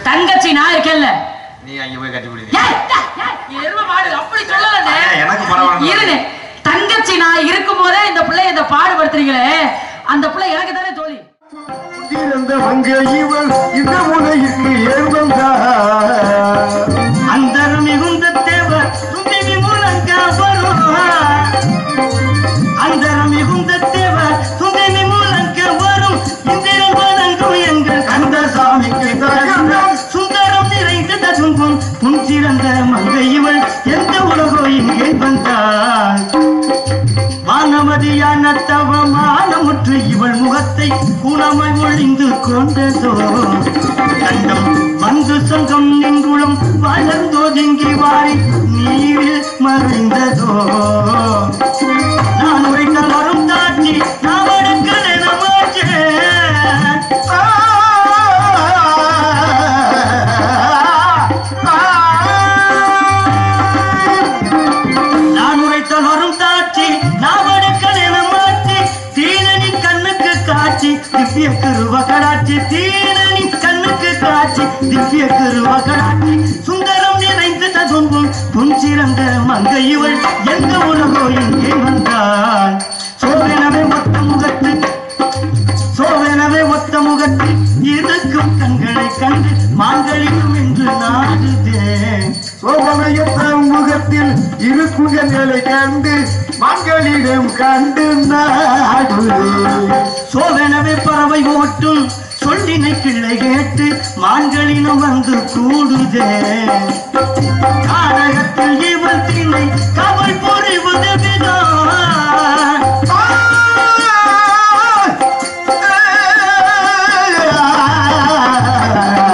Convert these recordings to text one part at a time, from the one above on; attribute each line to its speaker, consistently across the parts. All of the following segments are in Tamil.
Speaker 1: தங்கச்சி நான் இருக்கேன்ல,
Speaker 2: நீ அங்க போய் கட்டி பிடி.
Speaker 1: எருமை மாடு அப்படி சொல்லலண்ணே.
Speaker 2: எனக்கு பரவாயில்ல
Speaker 1: இருங்க, தங்கச்சி நான் இருக்கும் போதே இந்த பிள்ளைய இந்த பாடுபடுத்துறீங்களே, அந்த பிள்ளை எனக்கு தானே தோழி.
Speaker 3: இறந்த மங்க இவள் இந்த முனைக்கு ஏர்வந்தா
Speaker 1: அந்த மிகுந்த தேவர் தும்பி மூலங்க வரும், அந்த மிகுந்த தேவர் தும்பி மூலங்க வரும், இந்திரன் வணங்கும் எங்கள்
Speaker 3: அந்த சாமிக்கு
Speaker 1: சுந்தரம் நிறைந்த ததும்பும் உன் சிறந்த மங்கை இவள் எந்த உலகோ இங்கே வந்தாள். வானமதியான தவமானமுற்று இவள் முகத்தை குணமாய் ஒழிந்து கொண்டதோ, கண்டம் வந்து சங்கம் நின்றுளம் வளர்ந்தோதுங்கி வாரி நீரில் மறைந்ததோ. நான் உரைக்கல் வரும் தாட்சி நாவடுக்கல் எனமாச்சே, நான் உரைத்தல் வரும் தாட்சி நாவடுக்கல் எனமாச்சி, தீனனின் கண்ணுக்கு காட்சி திவ்ய கருவகடாட்சி, தீனனின் கண்ணுக்கு காட்சி திவ்ய கருவகடாட்சி, சுந்தரம் நிறைந்து ததும்பும் புன் சிறந்த மங்கை இவள் எந்த உலகோ இங்கே வந்தாள். சோழனவே ஒத்த முகத்து, சோழனவே ஒத்த முகத்து இருக்கும் கண்களை கண்டு மாங்கலியும் என்று நாடுதேன்.
Speaker 3: சோபனையற்ற முகத்தில் இருக்கும் கண்களை கண்டு மங்களிடம் கண்டு நாடு.
Speaker 1: சோழனவே பறவை ஓட்டும் சொல்லினை கிள்ளை கேட்டு மான்களினும் வந்து கூடுதே. காரகத்தில் இவள் திணை கவல் புரிவது விதான்,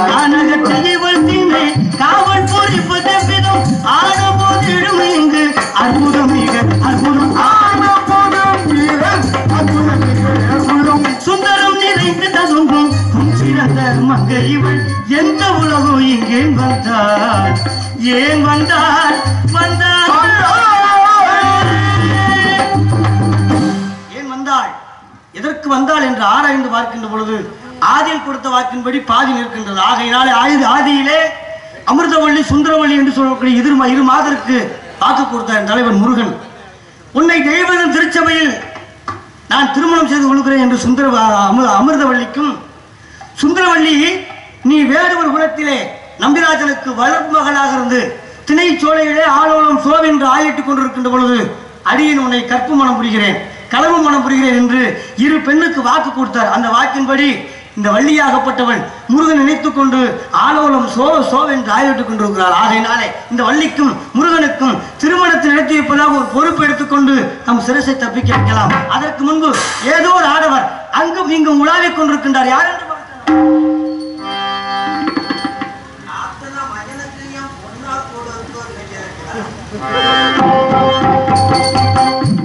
Speaker 1: கானகத்தில் இவள் திணை காவல் புரிவது விதம், ஆனபோதிடும் இங்கு அற்புதம் மிக அற்புதம், சுந்தரம் நிறைந்து ததும்பும் சிறந்த மங்கை இவள் எந்த உலகோ இங்கே வந்தாள். ஏன் வந்தாள் வந்தாள் ஏன் வந்தாள், எதற்கு வந்தாள் என்று ஆராய்ந்து பார்க்கின்ற பொழுது ஆதியில் கொடுத்த வாக்கின்படி பாதி நிற்கின்றது. ஆகையினாலே ஆதியிலே அமிர்தவள்ளி சுந்தரவள்ளி என்று சொல்லக்கூடிய இரு மாதருக்கு வாக்கு கொடுத்தார் தலைவர் முருகன். உன்னை தெய்வதன் திருச்சபையில் நான் திருமணம் செய்து கொள்கிறேன் என்று அமிர்தவள்ளிக்கும், சுந்தரவள்ளி நீ வேடுவர் குலத்திலே நம்பிராஜனுக்கு வளர்ப்பு மகளாக இருந்து திணை சோலையிலே ஆலோலம் சோவென்று ஆயிட்டுக் கொண்டிருக்கின்ற பொழுது அடியின் உன்னை கற்பு மனம் புரிகிறேன், களவு மனம் புரிகிறேன் என்று இரு பெண்ணுக்கு வாக்கு கொடுத்தார். அந்த வாக்கின்படி இந்த வள்ளியாகப்பட்டவள் முருகன் நினைத்துக் கொண்டு ஆலோலம் சோவென்று ஆயிட்டுக் கொண்டிருக்கிறாள். ஆகையினாலே இந்த வள்ளிக்கும் முருகனுக்கும் திருமணத்தை நடத்தி வைப்பதாக ஒரு பொறுப்பு எடுத்துக்கொண்டு நம் சிரசை தப்பிக்க வைக்கலாம். அதற்கு முன்பு ஏதோ ஒரு ஆடவர் அங்கும் இங்கும் உலாவிக் கொண்டிருக்கின்றார். யார் என்று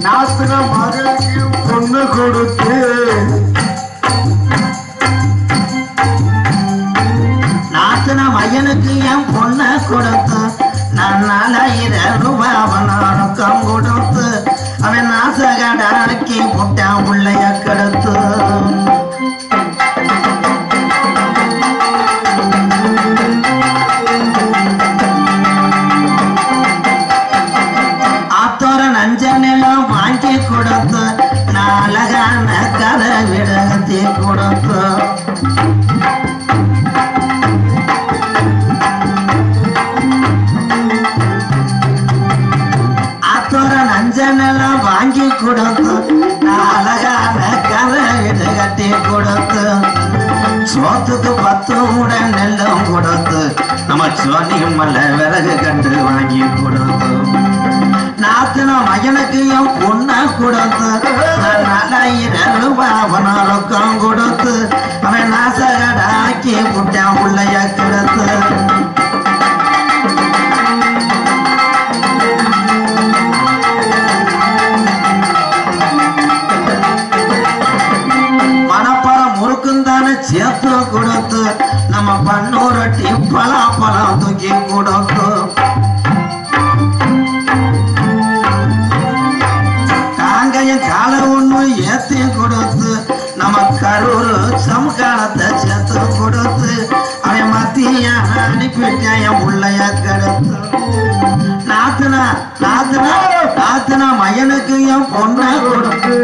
Speaker 3: நாத்தின மகளுக்கு பொண்ணு கொடுத்து
Speaker 1: நாத்தின மையனுக்கு என் பொண்ணை கொடுத்து நான் 4000 ரூபாய் அவனுக்கம் கொடுத்து அவன் நாசகடாக்கி புட்டான் உள்ளைய கெடுத்து நஞ்சனெல்லாம் வாங்கி கொடுத்து நான் அழகான கதை விடத்தி கொடுத்து அத்தோர நஞ்சனெல்லாம் வாங்கி கொடுத்து நான் அழகான கதை விட கட்டி கொடுத்து சோத்துக்கு 10 மூட நெல்லும் கொடுத்து நம்ம சோனி மலை விறகு கண்டு வாங்கி கொடுத்து நாத்தின மகனுக்கு என் பொண்ணை கொடுத்து 4000 ரூபாய் அவனுக்கம் கொடுத்து அவன் நாசகடாக்கி புட்டான் உள்ளைய கிடத்து மனப்பழம் முறுக்குந்தானே சேர்த்து கொடுத்து நம்ம பண்ணூரட்டி பலாப்பழம் தூக்கி கொடுத்து கால ஒண்ணு ஏத்தி கொடுத்து நம்ம கரூர் சமகாலத்தை சேர்த்து கொடுத்து அவன் மத்திய
Speaker 4: சாமியா அனுப்பிட்டேன் என் உள்ளைய கடத்து நாத்தனா நாத்தனா நாத்தனா மயனுக்கு என் பொண்ணை கொடுத்து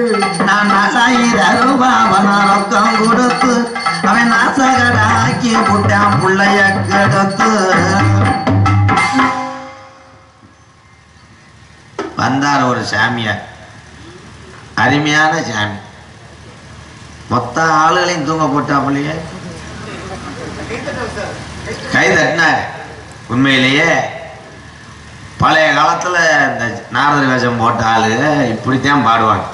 Speaker 4: நான் 4000 ரூபாய் அவன் ரொக்கம் கொடுத்து அவன் நாசகடாக்கி போட்டான் புள்ளைய கடத்து வந்தார் ஒரு சாமியார் அருமையான சாமி மொத்த ஆளுகளையும் தூங்க போட்டாப்புலையே கை தட்டினார் உண்மையிலேயே பழைய காலத்துல இந்த நாரதர் வேஷம் போட்ட ஆளு இப்படித்தான் பாடுவாங்க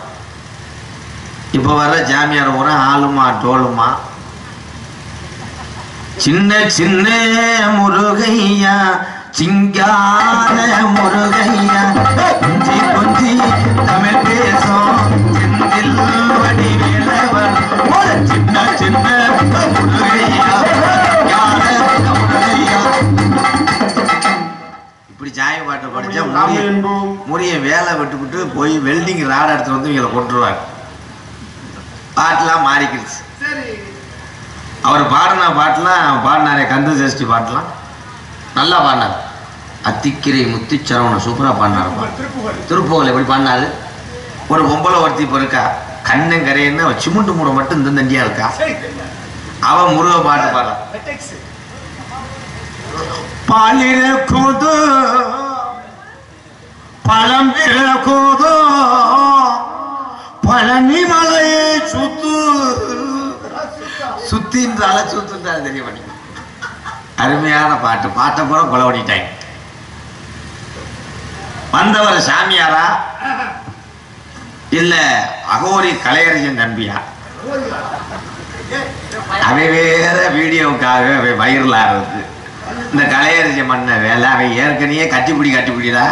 Speaker 4: இப்ப வர்ற ஜாமியார் பூரா ஆளுமா டோலுமா சின்ன சின்ன முருகையா சிங்கார முருகையா கொஞ்சி கொஞ்சி தமிழ் பேசும் செந்தில் வடிவேலவன் சின்ன சின்ன முருகையா இப்படி சாய பாட்டை படிச்சா முறிய வேலை விட்டுவிட்டு போய் வெல்டிங் ராட எடுத்துட்டு வந்து இவங்களை கொண்டுருவாங்க பாட்டுலாம் மாறிக்கிடுச்சு அவர் பாடின பாட்டுலாம் பாடினாரே கந்த சஷ்டி பாட்டுலாம் நல்லா பாடினார் அத்திக்கிரை முத்துச்சரவணன் சூப்பராக பாடினார் திருப்புகழ் எப்படி பாடினாரு ஒரு பொம்பளை ஒருத்தி இப்போ இருக்கா கண்ணங்கரைன்னு அவன் சிமுண்டு மூட மட்டும் இந்த தண்டியா இருக்கா அவன் முருக பாட்டு பாடுறான் பாலிருக்குது பழம் பிறக்குது பழனி மலையை சுத்து சுத்தின்றால சுத்துன்றால தெரிய மாட்டேங்க அருமையான பாட்டு பாட்டை பூரா கொலை பண்ணிட்டாங்க வந்தவர் சாமியாரா இல்ல அகோரி கலையரசன் தம்பியா அவை வேற வீடியோவுக்காக அவை வைரல் ஆகிறது இந்த கலையரசன் பண்ண வேலை அவன் ஏற்கனவே கட்டிப்பிடிடா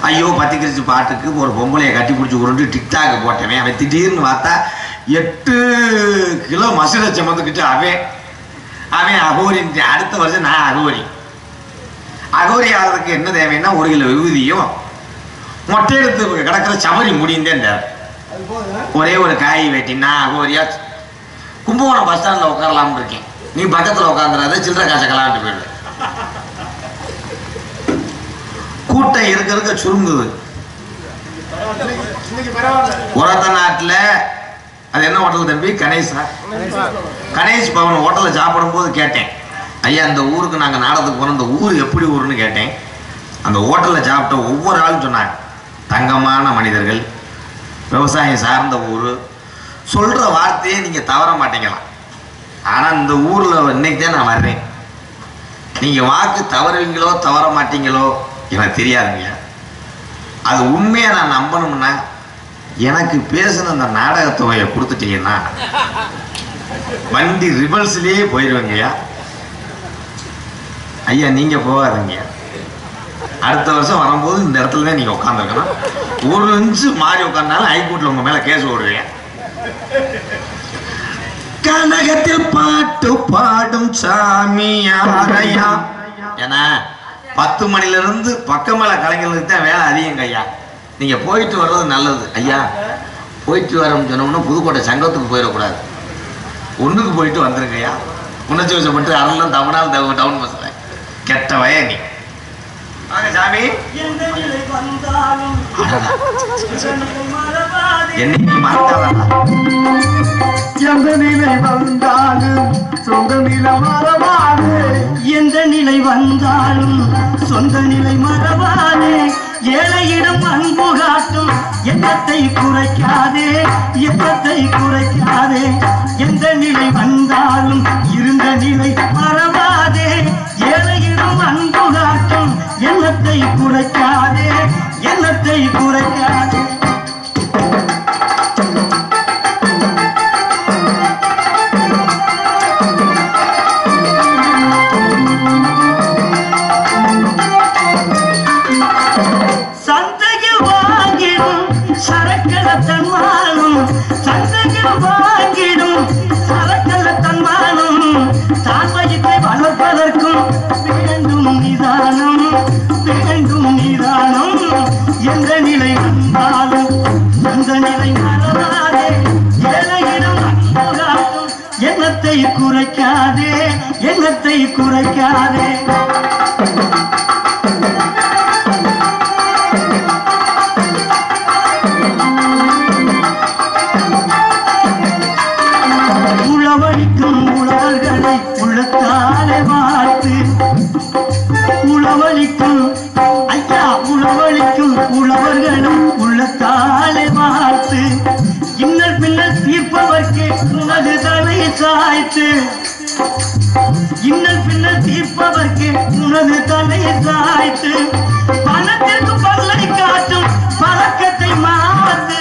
Speaker 4: ஐயோ பத்திக்கிரிச்சு பாட்டுக்கு ஒரு பொம்பளையை கட்டிப்பிடிச்சு உருண்டு டிக்டாக் போட்டவன் அவன் திடீர்னு பார்த்தா 8 கிலோ மசுரை சுமந்துக்கிட்டு அவன் அகோரின் அடுத்த வருஷம் நான் அகோரி ஆகிறதுக்கு என்ன தேவைன்னா 1 கிலோ விபூதியும் மொட்டை எடுத்து கிடக்கிற சபரி முடிந்தேன் ஒரே ஒரு காய் வெட்டி நான் அகோரியா கும்பகோணம் பஸ் ஸ்டாண்ட்ல உட்காரலாம்னு இருக்கேன் நீ பக்கத்துல உட்காந்துடாத சில்லறை காசை கலாண்டு போயிடு கூட்டம் இருக்க சுருங்குது உரத்த நாட்டுல அது என்ன ஹோட்டல் தம்பி கணேஷ் பவன் ஹோட்டல்ல சாப்பிடும் போது கேட்டேன் ஐயா இந்த ஊருக்கு நாங்க நாடகத்துக்கு போனோம் இந்த ஊர் எப்படி ஊருன்னு கேட்டேன் அந்த ஹோட்டல்ல சாப்பிட்ட ஒவ்வொரு ஆளும் சொன்னாங்க தங்கமான மனிதர்கள் விவசாயம் சார்ந்த ஊர் சொல்ற வார்த்தையே நீங்க தவற மாட்டீங்களாம் ஆனா இந்த ஊர்ல இன்னைக்கு தான் நான் வர்றேன் நீங்க வாக்கு தவறுவீங்களோ தவற மாட்டீங்களோ எனக்கு தெரியாதுங்க அது உண்மையை நான் நம்பணும்னா எனக்கு பேசின அந்த நாடக தொகையை கொடுத்துட்டீங்கன்னா வண்டி ரிவர்ஸ்லயே போயிடுவேங்கய்யா ஐயா நீங்க போகாதீங்க அடுத்த வருஷம் வரும்போது இந்த இடத்துல தான் நீங்க உட்காந்துருக்கணும் 1 இன்ச்சு மாறி உட்கார்ந்தாலும் ஹைகோர்ட்ல உங்க மேல கேஸ் ஓடுவீங்க கனகத்தில் பாட்டு பாடும் சாமியாரையா ஏன்னா 10 மணில இருந்து பக்கமேல கலைஞர்களுக்கு தான் வேலை அதிகம் ஐயா நீங்க போயிட்டு வர்றது நல்லது ஐயா போயிட்டு வரோம்னு சொன்னோம்னா புதுக்கோட்டை சங்கத்துக்கு போயிடக்கூடாது ஒண்ணுக்கு போயிட்டு வந்துருங்க ஐயா உணர்ச்சி வசப்பட்டு அரலாம் தமிழ்நாள் டவுன் பஸ்ல கெட்ட வய நீ சாமி என்னைக்கு மறக்காதா
Speaker 3: எந்த நிலை வந்தாலும் சொந்த நிலை மறவாது
Speaker 1: எந்த நிலை வந்தாலும் சொந்த நிலை மறவாதே ஏழையிடம் அன்பு காட்டும் எண்ணத்தை குறைக்காதே எந்த நிலை வந்தாலும் இருந்த நிலை மறவாதே ஏழையிடம் அன்பு காட்டும் எண்ணத்தை குறைக்காதே சந்தையில் வாங்கிடும் சரக்கல தன்மானம் தான் வயிற்றை குலைக்காதே உளவழிக்கும் உழவர்களை உள்ளத்தாலே வாழ்த்து உளவழிக்கும் ஐயா உளவழிக்கும் உழவர்களை உள்ளத்தாலே வாழ்த்து இன்னல் பின்னல் தீர்ப்பவர்க்கே உனது தலை சாய்த்து இன்னல் பின்னல் தீர்ப்பவர்க்கே உனது தலை சாய்த்து பணத்திற்கு பல்லை காட்டும் பழக்கத்தை மாற்று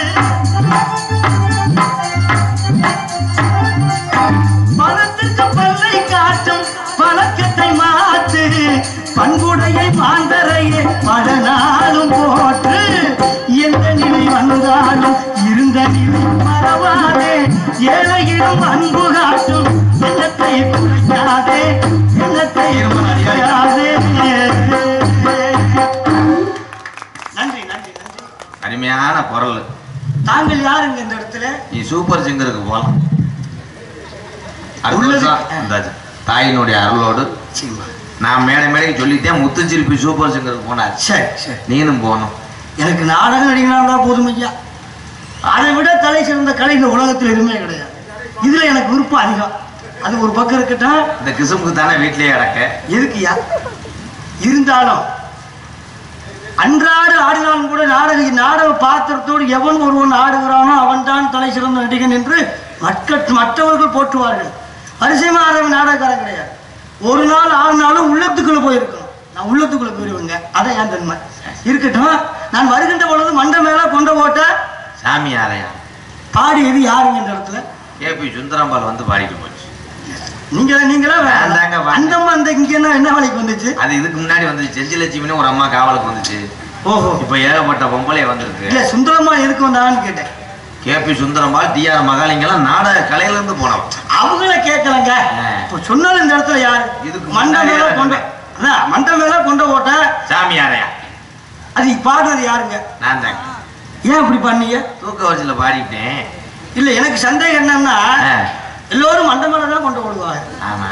Speaker 1: பணத்திற்கு பல்லை காட்டும் பழக்கத்தை மாற்று பண்புடையை மாந்தரையே பல நாளும் போற்று எந்த நிலை வந்தாலும் இருந்த நிலை மறவாதே ஏழையிடம் அன்பு காட்டும் எண்ணத்தை குறைக்காதே எண்ணத்தை குறைக்காதே நன்றி நன்றி நன்றி
Speaker 4: அருமையான குரல்.
Speaker 1: தாங்கள் யாருங்க இந்த இடத்துல
Speaker 4: நீ சூப்பர் சிங்கருக்கு போகலாம். தாயினுடைய அருளோடு நான் மேடை மேடைக்கு சொல்லிட்டேன். முத்துச்சிருப்பி சூப்பர் சிங்கருக்கு போனார்.
Speaker 1: சரி சரி
Speaker 4: நீனும் போகணும்.
Speaker 1: எனக்கு நாடகம் நடிகனாக போதும் ஐயா. அதை விட தலை சிறந்த கலை இந்த உலகத்தில் எதுவுமே கிடையாது. இதுல எனக்கு விருப்பம் அதிகம். அது ஒரு பக்கம் இருக்கட்டும்.
Speaker 4: இந்த கிசுமுக்கு தானே வீட்டிலேயே கிடக்க
Speaker 1: எதுக்குயா இருந்தாலும் அன்றாடு ஆடினாலும் கூட நாடக பாத்திரத்தோடு எவன் ஒருவன் ஆடுகிறானோ அவன் தான் தலை சிறந்த நடிகன் என்று மற்றவர்கள் போற்றுவார்கள். பரிசயமா ஆடுறவன் நாடகக்காரன் கிடையாது. ஒரு நாள் ஆடினாலும் உள்ளத்துக்குள்ள போயிருக்கணும். நான் உள்ளத்துக்குள்ள போயிருவேங்க. அதான் என் தன்மை இருக்கட்டும். நான் வருகின்ற பொழுது மண்டை மேல கொண்ட ஓட்ட
Speaker 4: சாமி ஆலயம்
Speaker 1: பாடியது யாருங்க இந்த இடத்துல?
Speaker 4: கேபி சுந்தரம்பால் வந்து பாடிட்டு போச்சு.
Speaker 1: நீங்களா அந்தம்மா அந்த இங்க என்ன வேலைக்கு வந்துச்சு?
Speaker 4: அது இதுக்கு முன்னாடி வந்துச்சு. செஞ்சிலட்சுமின்னு ஒரு அம்மா காவலுக்கு வந்துச்சு.
Speaker 1: ஓஹோ
Speaker 4: இப்ப ஏகப்பட்ட பொம்பளை வந்திருக்கு.
Speaker 1: இல்ல சுந்தரம்மா எதுக்கு வந்தாங்கன்னு கேட்டேன்.
Speaker 4: கேபி சுந்தரம்பால் டிஆர் மகாலிங்கெல்லாம் நாடக கலையில இருந்து போனோம்.
Speaker 1: அவங்கள கேட்கலங்க. இப்ப சொன்னாலும் இந்த இடத்துல யாரு
Speaker 4: இதுக்கு
Speaker 1: மண்டை மேல கொண்ட மண்டை மேல கொண்ட ஓட்ட
Speaker 4: சாமி ஆலயா
Speaker 1: அது பாடுறது யாருங்க?
Speaker 4: நான் தாங்க.
Speaker 1: ஏன் இப்படி பண்ணீங்க?
Speaker 4: தூக்க வரிசையில பாடிட்டேன்.
Speaker 1: இல்ல எனக்கு சந்தேகம் என்னன்னா எல்லோரும் மண்டை மேலதான் கொண்டு ஓடுவாங்க.
Speaker 4: ஆமா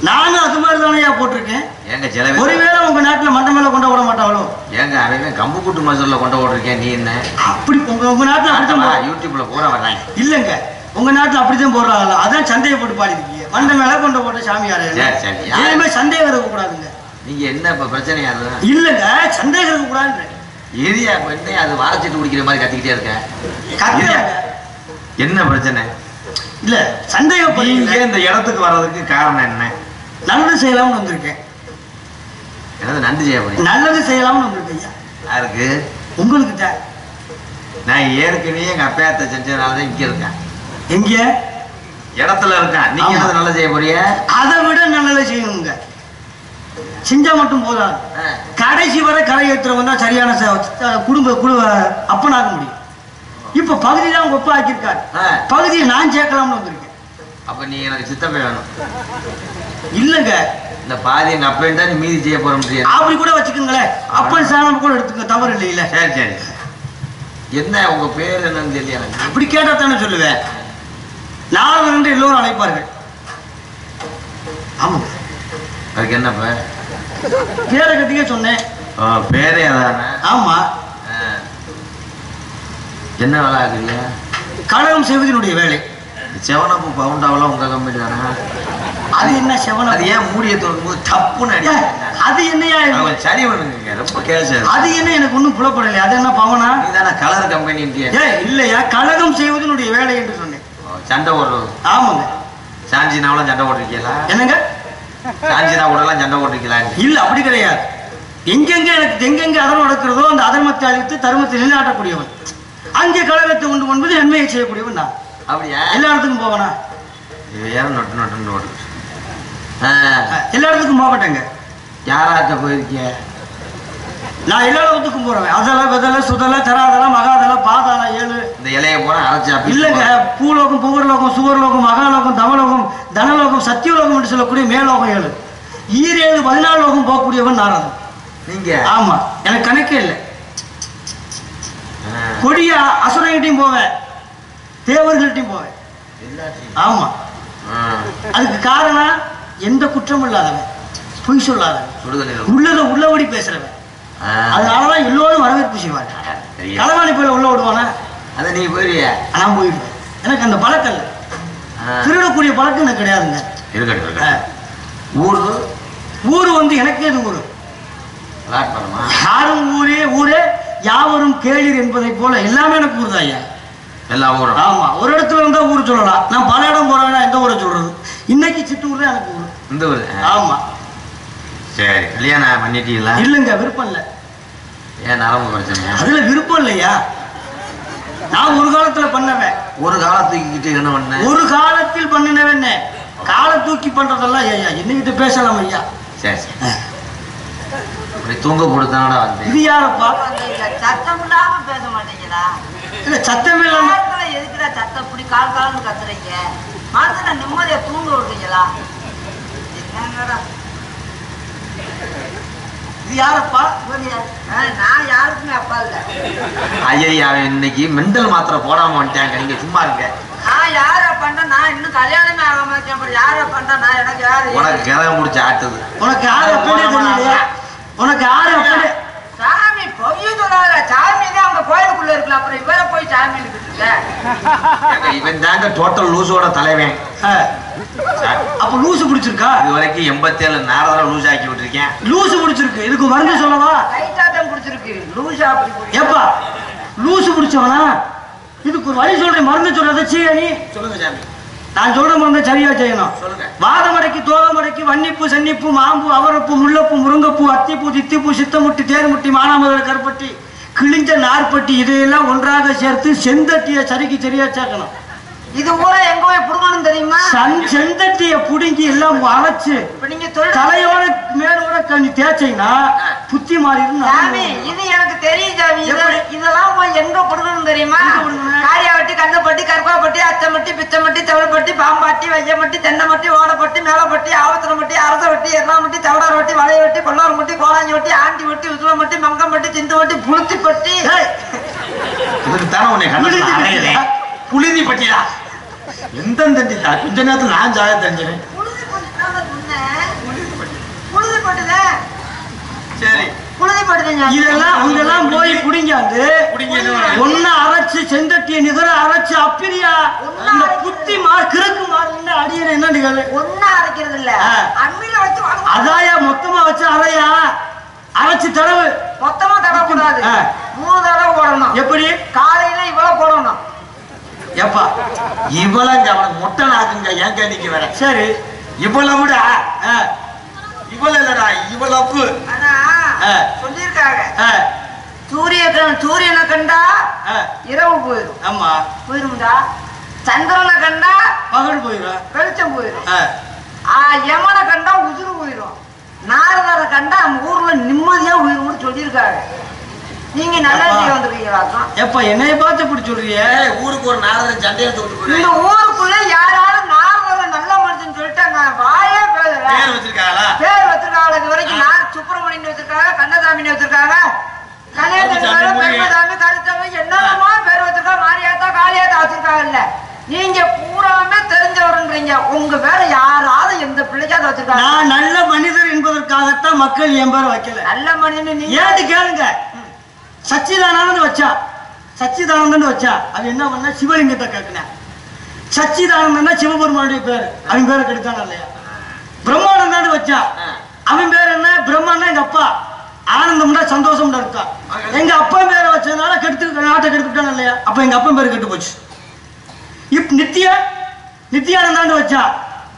Speaker 1: நானும் அது மாதிரி தானே போட்டிருக்கேன்.
Speaker 4: ஏங்க சில
Speaker 1: ஒருவேளை உங்க நாட்டுல மண்டை மேல கொண்டு ஓட மாட்டாங்களோ?
Speaker 4: ஏங்க அவன் கம்பு கூட்டு மசூர்ல கொண்டு ஓடிருக்கேன். நீ என்ன
Speaker 1: அப்படி உங்க நாட்டுல அப்படித்தான்
Speaker 4: யூடியூப்ல பூரா வர்றாங்க.
Speaker 1: இல்லங்க உங்க நாட்டுல அப்படித்தான் போடுறாங்க. அதான் சந்தேகப்பட்டு பாடிருக்கீங்க. மண்டை மேல கொண்டு போட்ட சாமியாரே ஏழுமே சந்தேகம் இருக்க கூடாதுங்க.
Speaker 4: நீங்க என்ன இப்ப பிரச்சனையா
Speaker 1: இல்லங்க சந்தேகம் இருக்க கூடாது.
Speaker 4: ஏரியா என்ன அது வாழைச்சிட்டு குடிக்கிற மாதிரி கத்திக்கிட்டே இருக்க. என்ன பிரச்சனை?
Speaker 1: இல்ல சந்தேகப்படுறீங்க.
Speaker 4: இந்த இடத்துக்கு வர்றதுக்கு காரணம் என்ன?
Speaker 1: நல்லது செய்யலாம்னு வந்திருக்கேன்.
Speaker 4: என்னது நன்றி செய்ய போறீங்க?
Speaker 1: நல்லது செய்யலாம்னு வந்திருக்கேன்.
Speaker 4: யாருக்கு?
Speaker 1: உங்களுக்கு தான்.
Speaker 4: நான் ஏற்கனவே எங்க அப்பையாத்த செஞ்சதுனாலதான் இங்க இருக்கேன்.
Speaker 1: எங்க
Speaker 4: இடத்துல இருக்கேன். நீங்க என்னது நல்லா செய்ய போறீங்க? அதை
Speaker 1: விட நல்லதை செய்யணுங்க. செஞ்சா மட்டும் போதாது. கடைசி வரை கரை ஏற்றுறவன் தான் சரியான குடும்ப அப்பனாக முடியும். இப்ப பகுதி தான் ஒப்ப ஆக்கியிருக்காரு. பகுதியை நான் சேர்க்கலாம்னு வந்திருக்கேன்.
Speaker 4: அப்ப நீ எனக்கு சித்தப்பை வேணும்.
Speaker 1: இல்லங்க
Speaker 4: இந்த பாதி எங்க அப்பன் தான் மீதி செய்ய போற முடியாது.
Speaker 1: அப்படி கூட வச்சுக்கோங்களேன். அப்பன் சாணம் கூட எடுத்துக்க தவறு இல்லை. இல்ல
Speaker 4: சரி சரி. என்ன உங்க பேர் என்னன்னு தெரியல எனக்கு.
Speaker 1: அப்படி கேட்டா தானே சொல்லுவேன். நாலு ரெண்டு எல்லோரும் அழைப்பார்கள். ஆமா
Speaker 4: அதுக்கு என்ன
Speaker 1: பேரை கட்டிக்க சொன்னேன்.
Speaker 4: பேரே அதானே?
Speaker 1: ஆமா.
Speaker 4: என்ன வேலை ஆகுறீங்க?
Speaker 1: கழகம் செய்வதனுடைய வேலை.
Speaker 4: செவனப்பு பவுண்டாவெல்லாம் உங்க கம்பெனி தானே?
Speaker 1: அது என்ன செவன? அது
Speaker 4: ஏன் மூடிய தோணும்போது தப்புன்னு அடி.
Speaker 1: அது என்னையா
Speaker 4: சரி பண்ணுங்க. ரொம்ப கேள்வி.
Speaker 1: அது என்ன எனக்கு ஒன்றும் புலப்படலை. அது என்ன பவனா?
Speaker 4: நீதானே கலர் கம்பெனி
Speaker 1: இல்லையா? கழகம் செய்வதனுடைய வேலை என்று சொன்னேன்.
Speaker 4: சண்டை ஓடுறது.
Speaker 1: ஆமாங்க.
Speaker 4: சாஞ்சினாவெல்லாம் சண்டை ஓட்டிருக்கீங்களா?
Speaker 1: என்னங்க
Speaker 4: சாஞ்சினா கூடலாம் சண்டை ஓட்டிருக்கீங்களா?
Speaker 1: இல்ல அப்படி கிடையாது. எங்கெங்க எனக்கு எங்கெங்க அதர்மம் நடக்கிறதோ அந்த அதர்மத்தை அழித்து தர்மத்தை நிலைநாட்டக்கூடியவன். அங்கே கழகத்தை உண்டு என்பது நன்மையை செய்யக்கூடியவன் நான். அப்படியா? எல்லா இடத்துக்கும் போவனா?
Speaker 4: நொட்டு நொட்டு ஓடு.
Speaker 1: எல்லா இடத்துக்கும் போக மாட்டேங்க.
Speaker 4: யாராட்ட போயிருக்கிய?
Speaker 1: நான் எல்லா இடத்துக்கும் போறேன். அதெல்லாம் வெதல சுதல தராதல மகாதல பாதாள 7
Speaker 4: இந்த இலையை போனா அரைச்சா
Speaker 1: இல்லங்க. பூலோகம் புகர்லோகம் சுவர்லோகம் மகாலோகம் தவலோகம் தனலோகம் சத்தியலோகம் என்று சொல்லக்கூடிய மேலோகம் 7 ஈரேழு 14 லோகம் போகக்கூடியவன் நாரதன். நீங்க? ஆமா. எனக்கு கணக்கே இல்லை. கொடிய அசுரங்கிட்டையும் போவேன், தேவர்கள்ட்டையும் போவேன். ஆமா. அதுக்கு காரணம் எந்த குற்றம் இல்லாதவன். பொய் சொல்லாத,
Speaker 4: சுடுதண்ணீர்
Speaker 1: உள்ளத உள்ளபடி பேசுறவன். அதனாலதான் எல்லோரும் வரவேற்பு செய்வாங்க. களவாணி போயில உள்ள விடுவானா?
Speaker 4: அதை நீ போயிருவியா?
Speaker 1: நான் போயிடுவேன். எனக்கு அந்த பழக்கம் இல்லை, திருடக்கூடிய பழக்கம் எனக்கு கிடையாதுங்க. ஊரு வந்து எனக்கே இது ஊரு. யாரும் ஊரே ஊரே யாவரும் கேளீர் என்பதை போல எல்லாமே எனக்கு ஊர் தான் ஐயா.
Speaker 4: எல்லா ஊரும். ஆமா,
Speaker 1: ஒரு இடத்துல இருந்தா ஊர் சொல்லலாம். நான் பல இடம் போறேன்னா எந்த ஊரை சொல்றது? இன்னைக்கு சித்தூர் தான் எனக்கு ஊர்.
Speaker 4: இந்த ஊர்.
Speaker 1: ஆமா.
Speaker 4: சரி, கல்யாணம் பண்ணிட்டீங்களா?
Speaker 1: இல்லைங்க, விருப்பம் இல்லை.
Speaker 4: ஏன் நரம்பு பிரச்சனை?
Speaker 1: அதுல விருப்பம் இல்லையா? நான் ஒரு காலத்துல பண்ணவேன்.
Speaker 4: ஒரு காலத்துக்கிட்ட என்ன பண்ண? ஒரு
Speaker 1: காலத்தில் பண்ணினவன் காலை தூக்கி பண்றதெல்லாம் ஐயா என்னகிட்ட பேசலாம் ஐயா.
Speaker 4: சரி சரி, தூங்க போடுத்தானடா வந்து.
Speaker 1: இது யாரப்பா?
Speaker 5: சத்தம் இல்லாம பேச மாட்டீங்களா?
Speaker 1: இல்ல சத்தம் இல்லாம
Speaker 5: எதுக்குடா சத்தம் இப்படி கால் காலன்னு கத்துறீங்க? மனசுல நிம்மதியா தூங்க விடுறீங்களா? என்னங்கடா
Speaker 1: இது யாரப்பா?
Speaker 5: நான் யாருக்குமே அப்பா இல்ல.
Speaker 4: ஐயா இன்னைக்கு மெண்டல் மாத்திரை போடாம வந்துட்டாங்க, நீங்க சும்மா இருக்க.
Speaker 5: நான் யார பண்ண? நான் இன்னும் கல்யாணமே ஆகாம இருக்கேன். அப்புறம் யார பண்ண? நான் எனக்கு யாரு?
Speaker 4: உனக்கு கிரகம் முடிச்சு ஆட்டுது.
Speaker 1: உனக்கு யாரு அப்படி தெரியலையா? உனக்கு யாரு அப்படி?
Speaker 5: சாமி பொய்ய சொல்லாத. சாமி தான் அவங்க கோயிலுக்குள்ள இருக்குல்ல, அப்புறம் இவரை போய் சாமி இருக்க.
Speaker 4: இவன் தாங்க டோட்டல் லூசோட தலைவன்.
Speaker 1: அப்ப லூசு பிடிச்சிருக்கா?
Speaker 4: இது வரைக்கும் 87 நாரதரை லூஸ் ஆக்கி விட்டுருக்கேன்.
Speaker 1: லூசு பிடிச்சிருக்கு. இதுக்கு மருந்து சொல்லவா?
Speaker 5: லைட்டாட்டம் பிடிச்சிருக்கு. லூசா அப்படி
Speaker 1: ஏப்பா லூசு பிடிச்சவனா? இதுக்கு ஒரு வழி சொல்றேன், மருந்து சொல்றத செய்ய. நீ
Speaker 4: சொல்லுங்க சாமி.
Speaker 1: நான் சொல்ற மருந்து சரியா செய்யணும்.
Speaker 4: சொல்லுங்க.
Speaker 1: வாதமடைக்கு தோகமடைக்கு வன்னிப்பு சன்னிப்பு மாம்பு அவரப்பு முள்ளப்பு முருங்கப்பூ அத்திப்பூ தித்திப்பூ சித்தமுட்டி தேர்முட்டி மானாமதுரை கருப்பட்டி கிழிஞ்ச நார்பட்டி இதையெல்லாம் ஒன்றாக சேர்த்து செந்தட்டிய சரிக்கு சரியா சேர்க்கணும்.
Speaker 5: இது ஊரா எங்க போய் புடுங்கணும் தெரியுமா?
Speaker 1: செந்தட்டிய புடுங்கி எல்லாம் அரைச்சு தலையோட மேலோட கண்ணி தேய்ச்சைன்னா புத்தி மாறிடும்.
Speaker 5: இது எனக்கு தெரியும் சாமி. இதெல்லாம் போய் எங்க புடுங்கணும் தெரியுமா? காரியாவட்டி கண்ணப்பட்டி கருப்பாப்பட்டி அச்சமட்டி பிச்சமட்டி தவளப்பட்டி பாம்பாட்டி வையமட்டி தென்னமட்டி ஓடப்பட்டி மேலப்பட்டி ஆவத்திரமட்டி அரசவட்டி எர்ணாமட்டி தவடார் வட்டி வளையவட்டி கொள்ளார் மட்டி கோலாஞ்சி வட்டி ஆண்டி வட்டி உசுலமட்டி மங்கம்பட்டி சிந்து வட்டி புளுத்தி பட்டி.
Speaker 1: புழுதி பட்டியா? எந்த தண்டிதா? கொஞ்ச நேரத்தில் நான் ஜாக தெரிஞ்சினேன்.
Speaker 4: சரி,
Speaker 1: இதெல்லாம் போய் குடிங்காந்து ஒன்னு அரைச்சு செந்தட்டிய நிகர அரைச்சு அப்பிரியா புத்தி கிழக்கு மாறுன்னு அடியன என்ன
Speaker 5: ஒன்னா அரைக்கிறது இல்ல, அம்மியில வச்சு
Speaker 1: அதாயா மொத்தமா வச்சு அரையா அரைச்சு தடவு.
Speaker 5: மொத்தமா தடவக்கூடாது, 3 தடவை போடணும்.
Speaker 1: எப்படி?
Speaker 5: காலையில இவ்வளவு போடணும்.
Speaker 1: எப்பா
Speaker 4: இவ்வளவு அவனுக்கு மொட்டை நாக்குங்க. ஏன் கேள்விக்கு வர?
Speaker 1: சரி,
Speaker 4: இவ்வளவு விட இவ்வளவு இல்லடா, இவ்வளவு
Speaker 5: சொல்லிருக்காங்க. சூரியனை கண்டா இரவு போயிடும்.
Speaker 1: ஆமா
Speaker 5: போயிரும்டா. சந்திரனை கண்டா
Speaker 1: பகல் போயிடும்,
Speaker 5: வெளிச்சம் போயிடும். யமனை கண்டா உசுறு போயிடும். நாரதரை கண்டா நம்ம ஊர்ல நிம்மதியா உயிர் சொல்லியிருக்காங்க. நீங்க நல்லா வந்துருக்கீங்களா?
Speaker 1: எப்ப என்னைய பார்த்து இப்படி சொல்றிய?
Speaker 4: ஊருக்கு ஒரு நாரதரை சண்டையை தூக்கிட்டு
Speaker 5: இந்த ஊருக்குள்ள யாராலும் நாரதரை நல்ல மனுஷன் சொல்லிட்டு வாயே பேர்
Speaker 4: வச்சிருக்காங்களா?
Speaker 5: பேர் வச்சிருக்காங்க. இது வரைக்கும் நான் சுப்பிரமணியன் வச்சிருக்காங்க, கண்ணசாமி வச்சிருக்காங்க, பெருமசாமி கருத்தாமி என்னமா பேர் வச்சிருக்காங்க, மாரியாத்தா காளியாத்தா வச்சிருக்காங்கல்ல. நீங்க பூராமே தெரிஞ்சவருன்றீங்க. உங்க பேர யாராவது எந்த பிள்ளைக்காவது வச்சிருக்காங்க?
Speaker 1: நான் நல்ல மனிதர் என்பதற்காகத்தான் மக்கள் என் பேரை வைக்கல.
Speaker 5: நல்ல மனிதன் நீங்க
Speaker 1: ஏன்னு கேளுங்க. சச்சிதானந்தன் வச்சா, சச்சிதானந்தன் வச்சா அது என்ன பண்ண? சிவலிங்கத்தை கேட்கின. சச்சிதானந்தன் சிவபெருமானுடைய பேரு, அவன் பேரை கெடுத்தான இல்லையா? பிரம்மானந்தான்னு வச்சா, அவன் பேர் என்ன? பிரம்மான்னா எங்க அப்பா, ஆனந்தம்னா சந்தோஷம் இருக்கா. எங்க அப்பா பேரை வச்சதுனால கெடுத்து நாட்டை கெடுத்துட்டான இல்லையா? அப்ப எங்க அப்பா பேரு கெட்டு போச்சு. இப்ப நித்யானந்தான்னு வச்சா,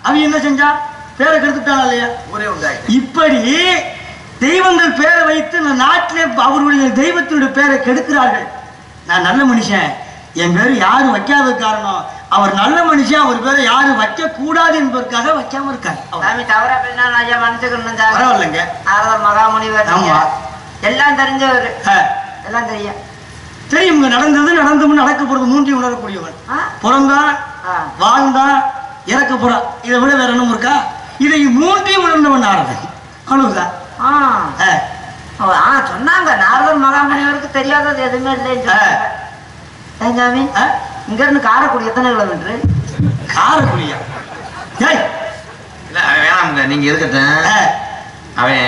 Speaker 1: அவன் என்ன செஞ்சா? பேரை கெடுத்துட்டான இல்லையா?
Speaker 4: ஒரே உண்டாய்.
Speaker 1: இப்படி தெய்வங்கள் பேரை வைத்து நாட்டிலே அவர்களுடைய தெய்வத்தினுடைய பேரை கெடுக்கிறார்கள். நான் நல்ல மனுஷன், என் பேரு யாரும் வைக்காத காரணம் அவர் நல்ல மனுஷன், அவர் பேரை யாரும் வைக்க கூடாது என்பதற்காக வைக்காம இருக்காரு.
Speaker 5: தவறா பேசினா ஐயா மன்னிச்சுக்கணும்.
Speaker 1: பரவாயில்லைங்க.
Speaker 5: நாரதர் மகாமுனிவர் எல்லாம் தெரிஞ்சவர், எல்லாம் தெரியும்.
Speaker 1: தெரியுங்க. நடந்தது நடக்க போறது மூன்றையும் உணரக்கூடியவன். பிறந்தான், வாழ்ந்தான், இறக்க போறான். இதை விட வேற என்ன இருக்கா? இதை மூன்றையும் உணர்ந்தவன் நாரதன். அவ்வளவுதான்.
Speaker 5: சொன்னாங்க நாரதர் மகாமுனிவருக்கு தெரியாதது எதுவுமே இல்லைன்னு. சாமி, இங்க இருந்து காரைக்குடி எத்தனை கிலோமீட்டர்?
Speaker 1: காரைக்குடியா?
Speaker 4: வேணாமுங்க, நீங்க இருக்கட்டும். அவன்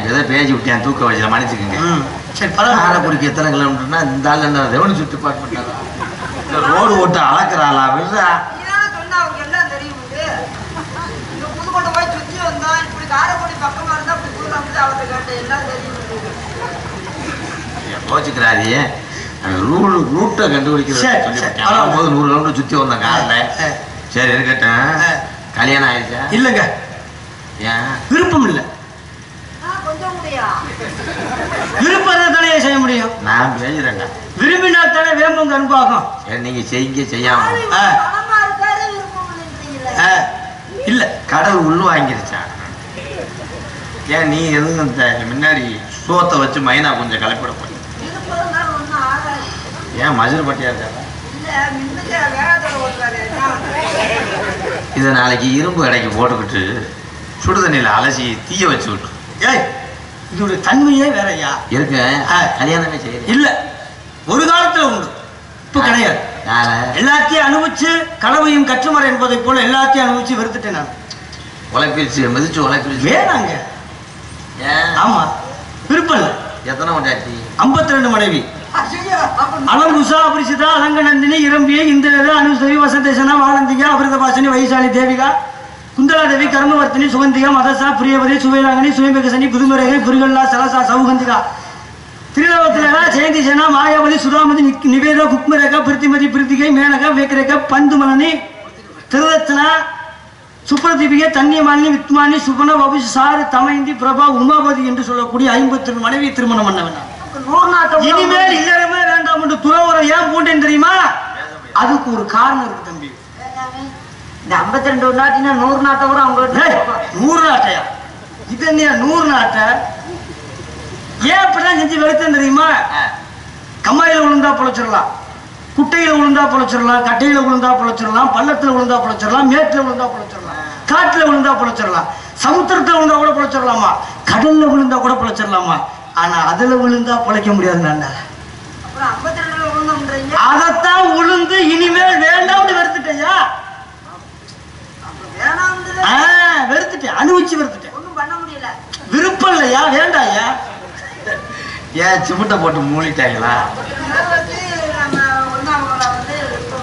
Speaker 4: ஏதோ பேசி விட்டான் தூக்க வச்சு மன்னிச்சுக்குங்க.
Speaker 1: சரி பரவாயில்ல.
Speaker 4: காரைக்குடிக்கு எத்தனை கிலோமீட்டர்னா இந்த ஆள் என்ன ரெவன்யூ டிபார்ட்மெண்ட் இந்த ரோடு ஓட்ட அளக்குறாளா விடுறா.
Speaker 5: நீதானே சொன்னா அவருக்கு எல்லாம் தெரியும். இந்த புதுக்கோட்டை போய் சுத்தி வந்தா இப்படி காரைக்குடி பக்கமா இருந்தா இப்படி புதுக்கோட்டை அவர்கிட்ட கேட்ட எல்லாம் தெரியும்.
Speaker 4: யோசிக்கிறாரு ரூட்டை கண்டுபிடிக்கிறது
Speaker 1: சரி,
Speaker 4: சொல்லி
Speaker 1: சரி,
Speaker 4: போது 100 கிலோமீட்டர் சுத்தி வந்தேன் கார்ல. சரி இருக்கட்டும். கல்யாணம் ஆயிடுச்சா?
Speaker 1: இல்லங்க,
Speaker 4: ஏன்
Speaker 1: விருப்பம் இல்ல.
Speaker 5: கொஞ்சம் முடியா
Speaker 1: விருப்பம் தானே செய்ய முடியும்.
Speaker 4: நான் பேசுறேங்க.
Speaker 1: விரும்பினால் தானே வேம்புங்க அனுப்பாகும்.
Speaker 4: சரி நீங்க செய்ய செய்யாம
Speaker 5: பணமா இருக்காரு விருப்பம் இல்லைன்றீங்களே.
Speaker 1: இல்ல
Speaker 4: கடல் உள்ள வாங்கிருச்சா? ஏன் நீ எதுவும் இந்த முன்னாடி சோத்தை வச்சு மைனா கொஞ்சம் கலப்பிட போய்
Speaker 5: விருப்பம் தான் ஒன்றும் ஆகாது.
Speaker 4: ஏன் மதுரை பட்டியா இருக்காங்க?
Speaker 5: இல்ல மின்னுக்கு வேகத்தோட ஓட்டுறாரு.
Speaker 4: இதை நாளைக்கு இரும்பு கடைக்கு போட்டுக்கிட்டு சுடு தண்ணியில் அலசி தீய வச்சு விட்டு
Speaker 1: ஏய் இதோட தன்மையே வேறயா
Speaker 4: இருக்கு. கல்யாணமே செய்யுது
Speaker 1: இல்ல. ஒரு காலத்துல உண்டு, இப்ப கிடையாது. எல்லாத்தையும் அனுபவிச்சு கனவையும் கற்றுமறை என்பதை போல எல்லாத்தையும் அனுபவிச்சு வெறுத்துட்டேன் நான்.
Speaker 4: உழைப்பிச்சு மிதிச்சு உழைப்பிச்சு
Speaker 1: வேணாங்க.
Speaker 4: ஏன்?
Speaker 1: ஆமா விருப்பம் இல்ல.
Speaker 4: எத்தனை கொண்டாட்டி?
Speaker 1: 52 மனைவி. அலங்குசா அபரிசிதா அலங்கநந்தினி இரம்பிய இந்த அனுசவி வசந்தேசனா வானந்திகா அபிரத பாசனி வைசாலி தேவிகா குந்தலாதேவி கர்மவர்த்தினி சுகந்திகா மதசா பிரியவதி சுவேலாங்கனி சுயம்பகசனி புதுமரகை புரிகல்லா சலசா சௌகந்திகா திரிலோகத்திலா ஜெயந்தி சேனா மாயாவதி சுதாமதி நிவேதா குக்மரேகா பிரித்திமதி பிரித்திகை மேனகா வேக்கரேகா பந்துமலனி திருரத்னா சுப்ரதீபிகை தன்யமாலினி வித்மானி சுபன வபிஷ் சாரு தமைந்தி பிரபா உமாபதி என்று சொல்லக்கூடிய 52 மனைவி திருமணம் பண்ணவன். இனிமேல் இல்லறமே வேண்டாம் என்று துறவரம் ஏன் பூண்டேன் தெரியுமா? அதுக்கு ஒரு காரணம் இருக்கு தம்பி.
Speaker 5: இந்த 52 நாட்டினா 100 நாட்டை கூட அவங்க
Speaker 1: 100 நாட்டையா? இது என்ன 100 நாட்டை? ஏன் அப்படிதான் செஞ்சு வெளுத்தேன் தெரியுமா? கம்மாயில விழுந்தா பொழைச்சிடலாம், குட்டையில விழுந்தா பொழைச்சிடலாம், கட்டையில விழுந்தா பொழைச்சிடலாம், பள்ளத்துல விழுந்தா பொழைச்சிடலாம், மேட்டுல விழுந்தா பொழைச்சிடலாம், காட்டுல விழுந்தா பொழைச்சிடலாம், சமுத்திரத்துல விழுந்தா கூட பொழைச்சிடலாமா, கடல்ல விழுந்தா கூட பொழைச்சிடலாமா. ஆனா அதுல விழுந்தா பொழைக்க முடியாது. நான்
Speaker 5: அப்புறம் 52 விழுந்தோம்ன்றீங்க.
Speaker 1: அதத்தான் விழுந்து இனிமேல் வேண்டாம்னு வெறுத்துட்டேயா? வெறுத்துட்டேன், அனுபவிச்சு வெறுத்துட்டேன்.
Speaker 5: ஒண்ணும் பண்ண முடியல.
Speaker 1: விருப்பம் இல்லையா? வேண்டாயா?
Speaker 4: ஏன் சிமிட்டை போட்டு மூடிட்டாங்களா?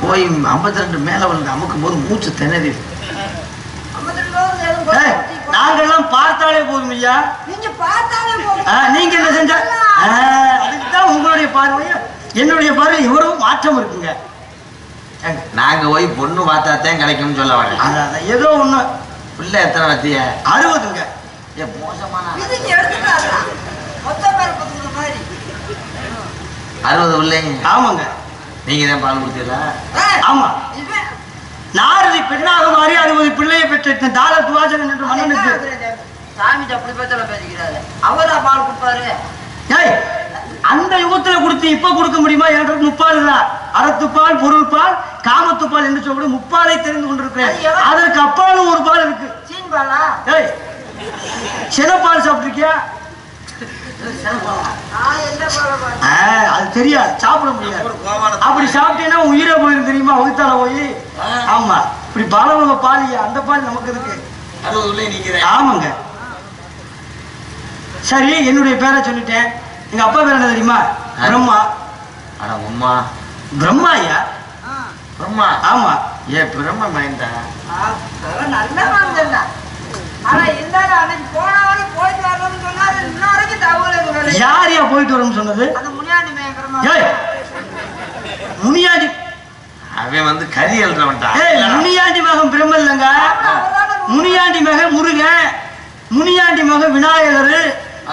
Speaker 4: போய் 52 மேல வந்து அமுக்கும் போது மூச்சு திணறி
Speaker 1: நாங்கெல்லாம் பார்த்தாலே போதும் ஐயா.
Speaker 5: நீங்க பார்த்தாலே போதும்.
Speaker 1: நீங்க என்ன செஞ்சா அதுக்குதான் உங்களுடைய பார்வையும் என்னுடைய பார்வை இவரும் மாற்றம் இருக்குங்க.
Speaker 4: நாங்க போய் பொண்ணு பார்த்தாத்தான் கிடைக்கும்னு சொல்ல வரேன்.
Speaker 1: அதான் ஏதோ ஒண்ணு.
Speaker 4: பிள்ளை எத்தனை வத்திய?
Speaker 1: 60ங்க.
Speaker 4: மோசமான
Speaker 5: இதுக்கு எடுத்துட்டாங்க மொத்த பேர் பத்துற மாதிரி
Speaker 4: 60 பிள்ளைங்க.
Speaker 1: ஆமாங்க.
Speaker 4: நீங்க தான் பால் கொடுத்தீங்களா?
Speaker 1: ஆமா. நாரதி பெண்ணாக மாறி 60 பிள்ளையை பெற்ற தார துவாசகன் என்ற மன்னனுக்கு
Speaker 5: சாமி அப்படி பேச்சல பேசிக்கிறாரு. அவரா பால் கொடுப்பாரு.
Speaker 1: ஏய் அந்த யுகத்துல கொடுத்து இப்ப கொடுக்க முடியுமா? எனக்கு 3 பால் தான். அறத்துப்பால், பொருள் பால், காமத்துப்பால் என்று சொல்லி 3 பாலை தெரிந்து கொண்டிருக்கிறேன். அதற்கு அப்பாலும் ஒரு பால் இருக்கு.
Speaker 5: சீன் பாலா?
Speaker 1: ஏய் செனப்பால் சாப்பிட்டிருக்கியா? அது தெரியாது, சாப்பிட முடியாது. அப்படி சாப்பிட்டீங்கன்னா உயிரை போயிருக்கு தெரியுமா? வகுத்தால போய். ஆமா இப்படி பலவங்க பாலியா, அந்த பால் நமக்கு இருக்கு.
Speaker 4: 60 நீங்க.
Speaker 1: ஆமாங்க. சரி என்னுடைய பேரை சொல்லிட்டேன். எங்க அப்பா பேர் என்ன தெரியுமா? பிரம்மா.
Speaker 4: அட உம்மா.
Speaker 1: பிரம்மா ஐயா.
Speaker 4: பிரம்மா?
Speaker 1: ஆமா.
Speaker 4: ஏ பிரம்மா மைண்டா?
Speaker 5: நல்ல மனுஷன் தான். ஆனா இருந்தாலும் அன்னைக்கு போனாலும் போயிட்டு வரணும்னு சொன்னாரு. இன்ன வரைக்கும் தகவல் சொல்லல.
Speaker 1: யாரையா போயிட்டு வரும்னு சொன்னது?
Speaker 5: அந்த முனியாண்டி மேய்க்கிறமா.
Speaker 1: ஏய் முனியாண்டி.
Speaker 4: அவன் வந்து கறி எழுறவன்டா.
Speaker 1: ஏய் முனியாண்டி மகன் பிரம்ம இல்லங்க. முனியாண்டி மகன் முருகன், முனியாண்டி மகன் விநாயகர்,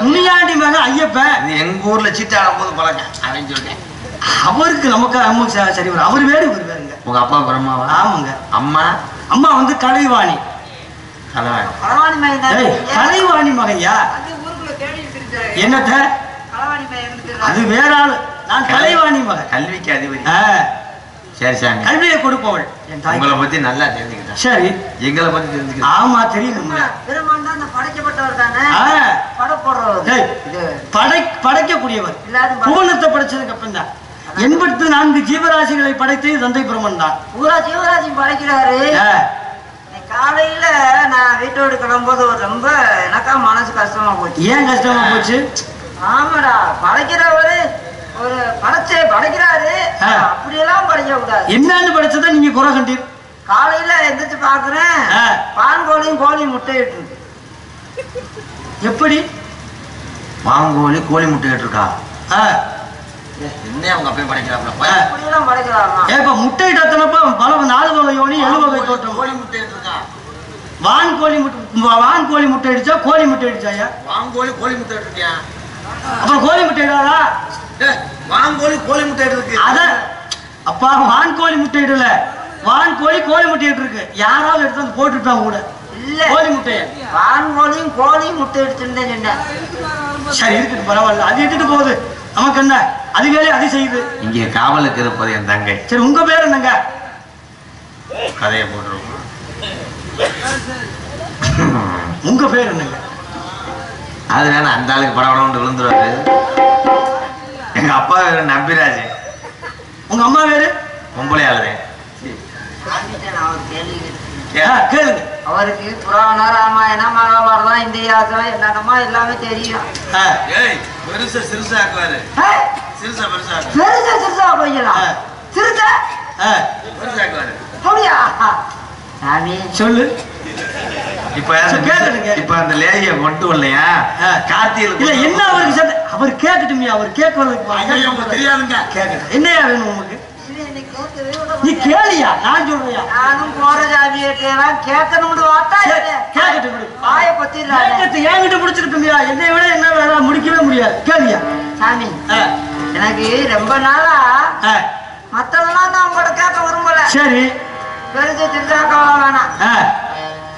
Speaker 1: முனியாண்டி மகன் ஐயப்பன்.
Speaker 4: எங்க ஊர்ல சீட்டாடும் போது பழக்கம் அவன் சொல்றேன்.
Speaker 1: அவருக்கு நமக்கு நமக்கு சரி வரும். அவர் வேறு இவர் வேறுங்க.
Speaker 4: உங்க அப்பா பிரம்மாவா?
Speaker 1: ஆமாங்க.
Speaker 4: அம்மா?
Speaker 1: அம்மா வந்து கலைவாணி.
Speaker 5: களவாணி மகன்.
Speaker 1: ஏய் கலைவாணி மகையா?
Speaker 5: அது ஊருக்குள்ள கேடி திருச்சாரு.
Speaker 1: என்னத்த?
Speaker 5: களவாணி மகன்.
Speaker 1: அது வேற ஆளு. நான் கலைவாணி மகன்.
Speaker 4: கல்விக்கு அதிபதி. சரி சாமி.
Speaker 1: கல்வியை கொடுப்பவள் என் தாய்.
Speaker 4: உங்களை பத்தி நல்லா தெரிஞ்சுக்கிட்டேன்.
Speaker 1: சரி
Speaker 4: எங்களை பத்தி தெரிஞ்சுக்கிட்டேன்.
Speaker 1: ஆமா தெரியும்.
Speaker 5: பெருமான் தான் படைக்கப்பட்டவர் தானே. படை போடுறவர்.
Speaker 1: படைக்கக்கூடியவர். புவனத்தை படைச்சதுக்கு அப்புறம் தான் 84 ஜீவராசிகளை படைத்தது தந்தை பிரம்மன் தான்.
Speaker 5: பூரா ஜீவராசி படைக்கிறாரு. காலையில நான் வீட்டோடு கிளம்பும்போது ஒரு ரொம்ப எனக்கா மனசு கஷ்டமா போச்சு.
Speaker 1: ஏன் கஷ்டமா போச்சு?
Speaker 5: ஆமாடா, படைக்கிறவரு ஒரு படைக்கிறாரு, அப்படியெல்லாம் படைக்க கூடாது.
Speaker 1: என்னன்னு படைச்சதா நீங்க குறை கண்டீர்?
Speaker 5: காலையில எந்திரிச்சு பாக்குறேன், பான் கோழியும் கோழி முட்டையிட்டு இருக்கு.
Speaker 1: எப்படி
Speaker 4: வாங்கோழி கோழி முட்டையிட்டு இருக்கா?
Speaker 2: என்ன அவங்க அப்பயே படைக்கிறாங்க?
Speaker 5: அப்படியெல்லாம் படைக்கிறாங்க.
Speaker 1: ஏப்பா முட்டையிட்டப்ப பல 4 வகை யோனி 7 வகை தோற்றம்.
Speaker 2: கோழி முட்டையிட்டு இருக்கா?
Speaker 1: வான் கோழி முட்டை அடிச்சா கோழி முட்டை அடிச்சாயா?
Speaker 2: வாங்கோழி கோழி முட்டையிட்டு இருக்கியா?
Speaker 1: அப்புறம் கோழி முட்டை இடாதா?
Speaker 2: வாங்கோழி கோழி முட்டையிட்டு இருக்கு.
Speaker 1: அத அப்பா வான் கோழி முட்டை இடல, வான் கோழி கோழி முட்டை இருக்கு. யாராவது எடுத்து வந்து போட்டுட்டாங்க கூட
Speaker 5: இல்ல
Speaker 1: கோழி முட்டைய.
Speaker 5: வான் கோழியும் கோழியும் முட்டை எடுத்துட்டு சொன்னேன்.
Speaker 1: சரி இருக்கட்டும், பரவாயில்ல, அது எடுத்துட்டு போகுது. நமக்கு என்ன, அது வேலையை அது செய்யுது.
Speaker 4: இங்கே காவலுக்கு இருப்பது என் தங்கை.
Speaker 1: சரி, உங்க பேர் என்னங்க?
Speaker 4: கதையை போட்டுருவோம்.
Speaker 1: உங்க பேர் என்னங்க?
Speaker 4: அது வேணா, அந்த ஆளுக்கு படம் விழுந்துருவாரு. எங்க அப்பா வேறு நம்பிராஜ்.
Speaker 1: உங்க அம்மா பேரு?
Speaker 4: பொம்பளை ஆளுதே.
Speaker 1: கேளுங்க.
Speaker 5: அவருக்கு புராணம், ராமாயணம், மகாபாரதம், இந்தியாசம் என்னமா எல்லாமே தெரியும்.
Speaker 2: பெருசா சிறுசா ஆக்குவாரு. சிறுசா பெருசா
Speaker 5: பெருசா சிறுசா போய்க்கலாம். சிறுசா
Speaker 2: பெருசா ஆக்குவாரு.
Speaker 5: அப்படியா சாமி
Speaker 1: சொல்லு.
Speaker 4: இப்ப அந்த லேகிய கொண்டு வரலையா? கார்த்தியில்
Speaker 1: இல்ல என்ன அவருக்கு சண்டை? அவர் கேட்கட்டுமியா, அவர் கேட்கறதுக்கு
Speaker 2: தெரியாதுங்க.
Speaker 1: கேட்கட்டும். என்னையா வேணும் உங்களுக்கு? நீ கேளியா, நான் சொல்றியா?
Speaker 5: நானும் போற ஜாதியெல்லாம் கேட்கணும்னு வாட்டா
Speaker 1: கேட்கட்டும்.
Speaker 5: வாய பத்தி
Speaker 1: என்கிட்ட பிடிச்சிருக்குமியா, என்னை விட என்ன வேலை முடிக்கவே முடியாது. கேளியா
Speaker 5: சாமி. எனக்கு ரொம்ப நாளா மத்ததெல்லாம் நான் உங்களோட கேட்க விரும்பல.
Speaker 1: சரி,
Speaker 5: பெருசு சிறுசாக்க வேணாம்.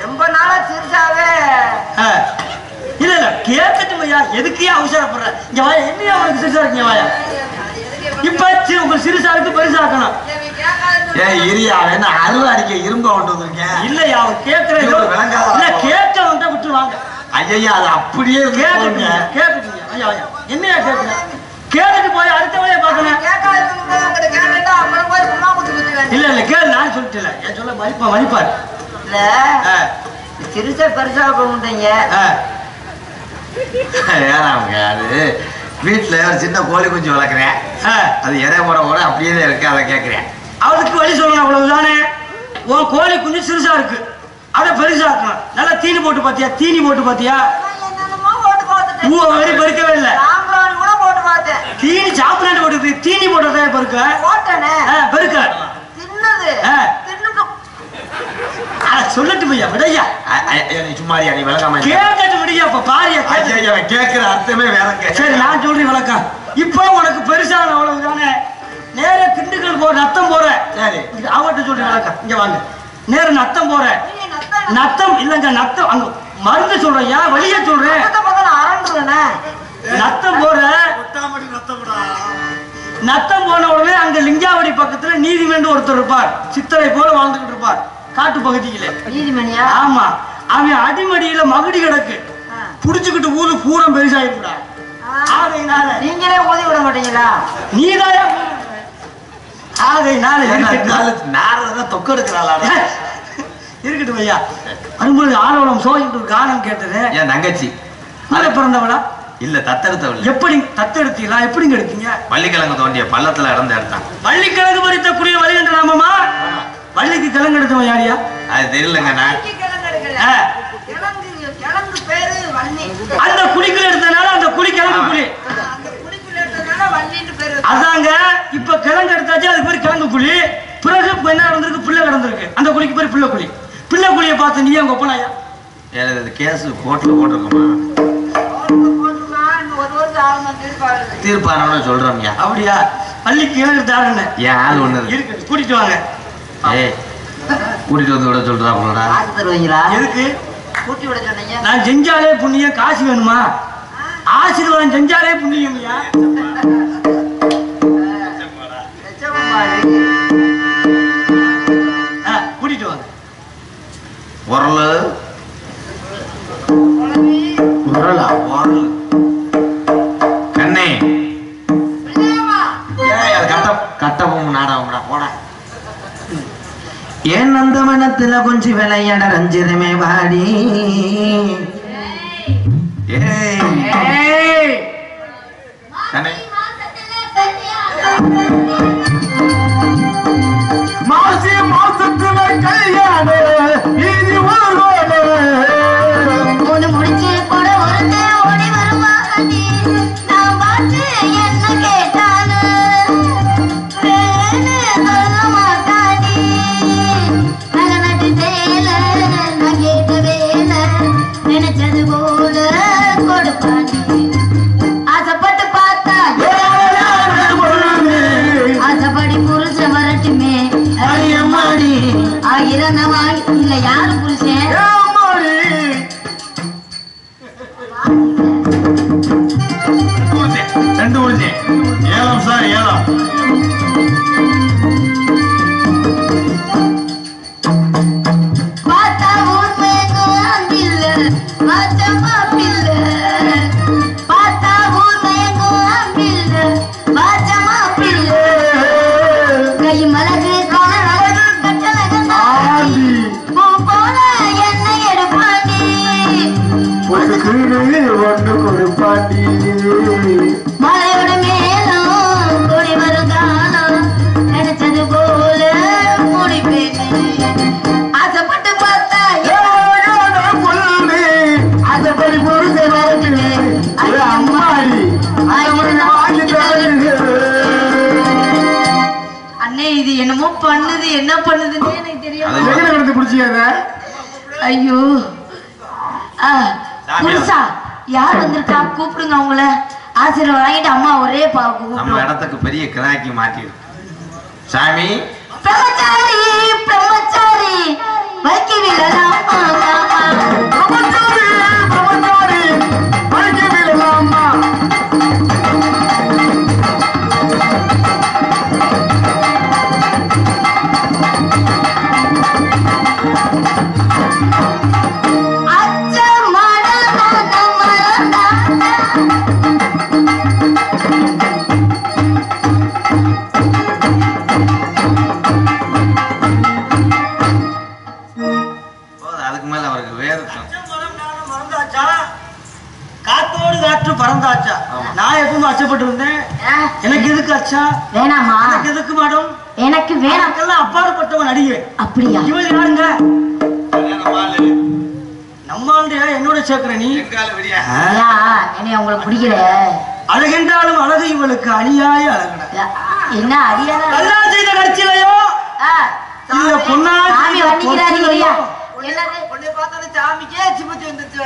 Speaker 5: ரொம்ப நாளா சிறுசாவே
Speaker 1: இல்ல இல்ல கேட்கட்டும் ஐயா. எதுக்கே அவசரப்படுற? இங்க வாயா, என்னையா உங்களுக்கு சிறுசா இருக்குங்க? வாயா, இப்ப உங்க சிறுசா இருக்கு, பெருசாக்கணும்.
Speaker 4: இரியா என்ன அருவா அடிக்க இரும்ப கொண்டு வந்திருக்கேன்.
Speaker 1: இல்லையா, அவர் கேட்கிற கேட்க வந்து விட்டுருவாங்க.
Speaker 4: ஐயா, அது அப்படியே
Speaker 1: கேட்டுங்க. ஐயா ஐயா, என்னையா கேட்குங்க? கேட்டுட்டு போய் அடுத்த வழியை பார்க்கணும். இல்ல இல்ல கேளு, நான் சொல்லிட்டு என் சொல்ல மதிப்பாரு.
Speaker 5: இல்ல சிறுசா பெருசா போட்டீங்க.
Speaker 4: ஏறாமுங்க, அது வீட்டுல ஒரு சின்ன கோழி குஞ்சு வளர்க்குறேன். அது இறை போட அப்படியே தான் இருக்கு. அதை கேட்கிறேன்.
Speaker 1: அவருக்கு வழி சொல்லணும், அவ்வளவுதானே. உன் கோழி குஞ்சு சிறுசா இருக்கு, அதை பெருசாக்கணும். நல்லா தீனி போட்டு பாத்தியா? தீனி போட்டு பாத்தியா? வரி பெருக்கவே இல்லை. தீனி சாப்பிடாண்டு போட்டு தீனி போட்டதே பெருக்க பெருக்க சொல்லட்டு பையா விடையா.
Speaker 4: சும்மாரியா, நீ விளக்காம
Speaker 1: கேட்கட்டு விடியா. இப்ப பாரியா
Speaker 4: கேட்கிற அர்த்தமே வேற.
Speaker 1: சரி, நான் சொல்றேன் விளக்கம். இப்ப உனக்கு பெருசான அவ்வளவுதானே. நேர திண்டுக்கல் போற நத்தம் போற. சரி, அவர்கிட்ட சொல்றேன் விளக்கம். இங்க வாங்க, நேர நத்தம் போற. நத்தம் இல்லங்க, நத்தம் அங்க மருந்து சொல்றேன், ஏன் வெளியே சொல்றேன். நத்தம் போற. நத்தம் போன உடனே அங்க லிங்காவடி பக்கத்துல நீதிமன்ற ஒருத்தர் இருப்பார். சித்தரை போல வாழ்ந்துகிட்டு இருப்பார் காட்டு பகுதியில.
Speaker 5: நீதிமணியா?
Speaker 1: ஆமா. அவன் அடிமடியில மகுடி கிடக்கு, புடிச்சுக்கிட்டு ஊது பூரம் பெருசாயிருக்குடா.
Speaker 5: நீங்களே ஊதி விட மாட்டீங்களா?
Speaker 1: நீதாயா?
Speaker 4: தொக்கு எடுக்கிறாளா?
Speaker 1: இருக்கட்டும் ஐயா. வரும்போது ஆரோலம் சோகிட்டு ஒரு காரணம் கேட்டது.
Speaker 4: என் தங்கச்சி
Speaker 1: கூட பிறந்தவளா?
Speaker 4: இல்ல, தத்தெடுத்தவள்.
Speaker 1: எப்படி தத்தெடுத்தீங்களா? எப்படிங்க எடுத்தீங்க?
Speaker 4: வள்ளிக்கிழங்கு தோண்டிய பள்ளத்துல இறந்து எடுத்தான்.
Speaker 1: வள்ளிக்கிழங்கு பறித்த குடிய வழி என்ற நாமமா? வள்ளிக்கு கிழங்கு எடுத்தவன் யாரியா?
Speaker 4: அது தெரியலங்க.
Speaker 1: அந்த குடிக்குள்ள எடுத்தனால அந்த குடி கிழங்கு குழி. அதாங்க. இப்ப கிழங்கு எடுத்தாச்சு, அதுக்கு பேர் கிழங்கு குழி. பிறகு என்ன நடந்திருக்கு? பிள்ளை கிடந்திருக்கு. அந்த குழிக்கு பேர் பிள்ளை குழி. பிள்ளை குழியை பார்த்து நீ உங்க ஒப்பனாயா?
Speaker 4: கேஸ் கோர்ட்ல போட்டிருக்கோமா? தீர்ப்பானு சொல்றோம்யா.
Speaker 1: அப்படியா? பள்ளிக்கு கிழங்கு தாருன்னு
Speaker 4: என் ஆள் ஒண்ணு
Speaker 1: இருக்கு, கூட்டிட்டு வாங்க.
Speaker 4: கூட்டிட்டு வந்து விட சொல்றாங்களா?
Speaker 1: எதுக்கு
Speaker 5: கூட்டி விட சொன்னீங்க?
Speaker 1: நான் செஞ்சாலே புண்ணியம், காசு வேணுமா? ஆசீர்வாதம் செஞ்சாலே புண்ணியம்யா. கூட்டிட்டு வாங்க.
Speaker 4: உரலா உரல் கண்ணே கட்டவும் நாடகம்டா போட. ஏன் அந்த மனத்துல கொஞ்சம் விளையாட ரஞ்சிதமே வாடி
Speaker 3: மாசி மாசத்துல கல்யாண இது
Speaker 6: ஒண்ணு முடிச்சு போட ஒருத்த ஓடி வருவாண்டி நான் பார்த்து என்ன கேட்டானு சொல்ல மாட்டாண்டி நகை நட்டு சேல நான் கேட்ட வேலை நினைச்சது போல கொடுப்பாண்டி ஆசைப்பட்டு பார்த்தா ஆசைப்படி புருஷ வரட்டுமே
Speaker 3: அடியம்மாடி
Speaker 6: ஆயிரம் வாங்கி இல்ல யாரு புருஷன்
Speaker 3: ரெண்டு முடிச்சு ஏலம் சார் ஏலம்
Speaker 6: பார்த்தா ஊர் மேகம் அம்பில்ல வாச்சம்மா பில்ல பார்த்தா ஊர் மேகம் அம்பில்ல வாச்சம்மா பில்ல கை மலகு கால் அழகு கட்டழகு
Speaker 3: ஆடி
Speaker 6: பூ போல என்ன எடுப்பாண்டி
Speaker 3: ஒரு கீழே ஒன்று கொடுப்பாண்டி
Speaker 6: மலையோட மேலும் கொடி வரும் காலம் நினைச்சது போல முடிப்பேன் ஆசைப்பட்டு பார்த்தா ஆசைப்படி புரிஞ்ச வரட்டுமே
Speaker 3: அம்மாடி
Speaker 6: அண்ணே இது என்னமோ பண்ணுது என்ன பண்ணுதுன்னு எனக்கு தெரியும்
Speaker 3: எடுத்து பிடிச்சிக்காத
Speaker 6: ஐயோ புருஷா யார் வந்திருக்கா கூப்பிடுங்க அவங்கள ஆசீர்வாதம் வாங்கிட்டு அம்மா ஒரே
Speaker 4: நம்ம இடத்துக்கு பெரிய கிராக்கி மாட்டிருக்கு சாமி
Speaker 6: பிரம்மச்சாரி பிரம்மச்சாரி வைக்க விடலாம்
Speaker 4: அதுக்கு மேல அவருக்கு வேதம்
Speaker 1: காத்தோடு காற்று பறந்தாச்சா நான் எப்பவும் அச்சப்பட்டு இருந்தேன் எனக்கு எதுக்கு அச்சா
Speaker 6: வேணாமா
Speaker 1: எனக்கு எதுக்கு மேடம்
Speaker 6: எனக்கு வேணாம்
Speaker 1: எனக்கெல்லாம் அப்பாற்பட்டவன் நடிகை
Speaker 6: அப்படியா
Speaker 1: இவள் யாருங்க நம்மாண்டியா என்னோட சேர்க்கிற நீ
Speaker 6: என்னைய உங்களுக்கு பிடிக்கல
Speaker 1: அழகென்றாலும் அழகு இவளுக்கு அணியாய அழகுடா
Speaker 6: என்ன அடியாத
Speaker 1: கல்லா செய்த கட்சியிலையோ இல்ல பொன்னா
Speaker 6: சாமி வண்டிக்கிறாரு இல்லையா
Speaker 5: சாமிக்கே சிபத்தி வந்துருச்சு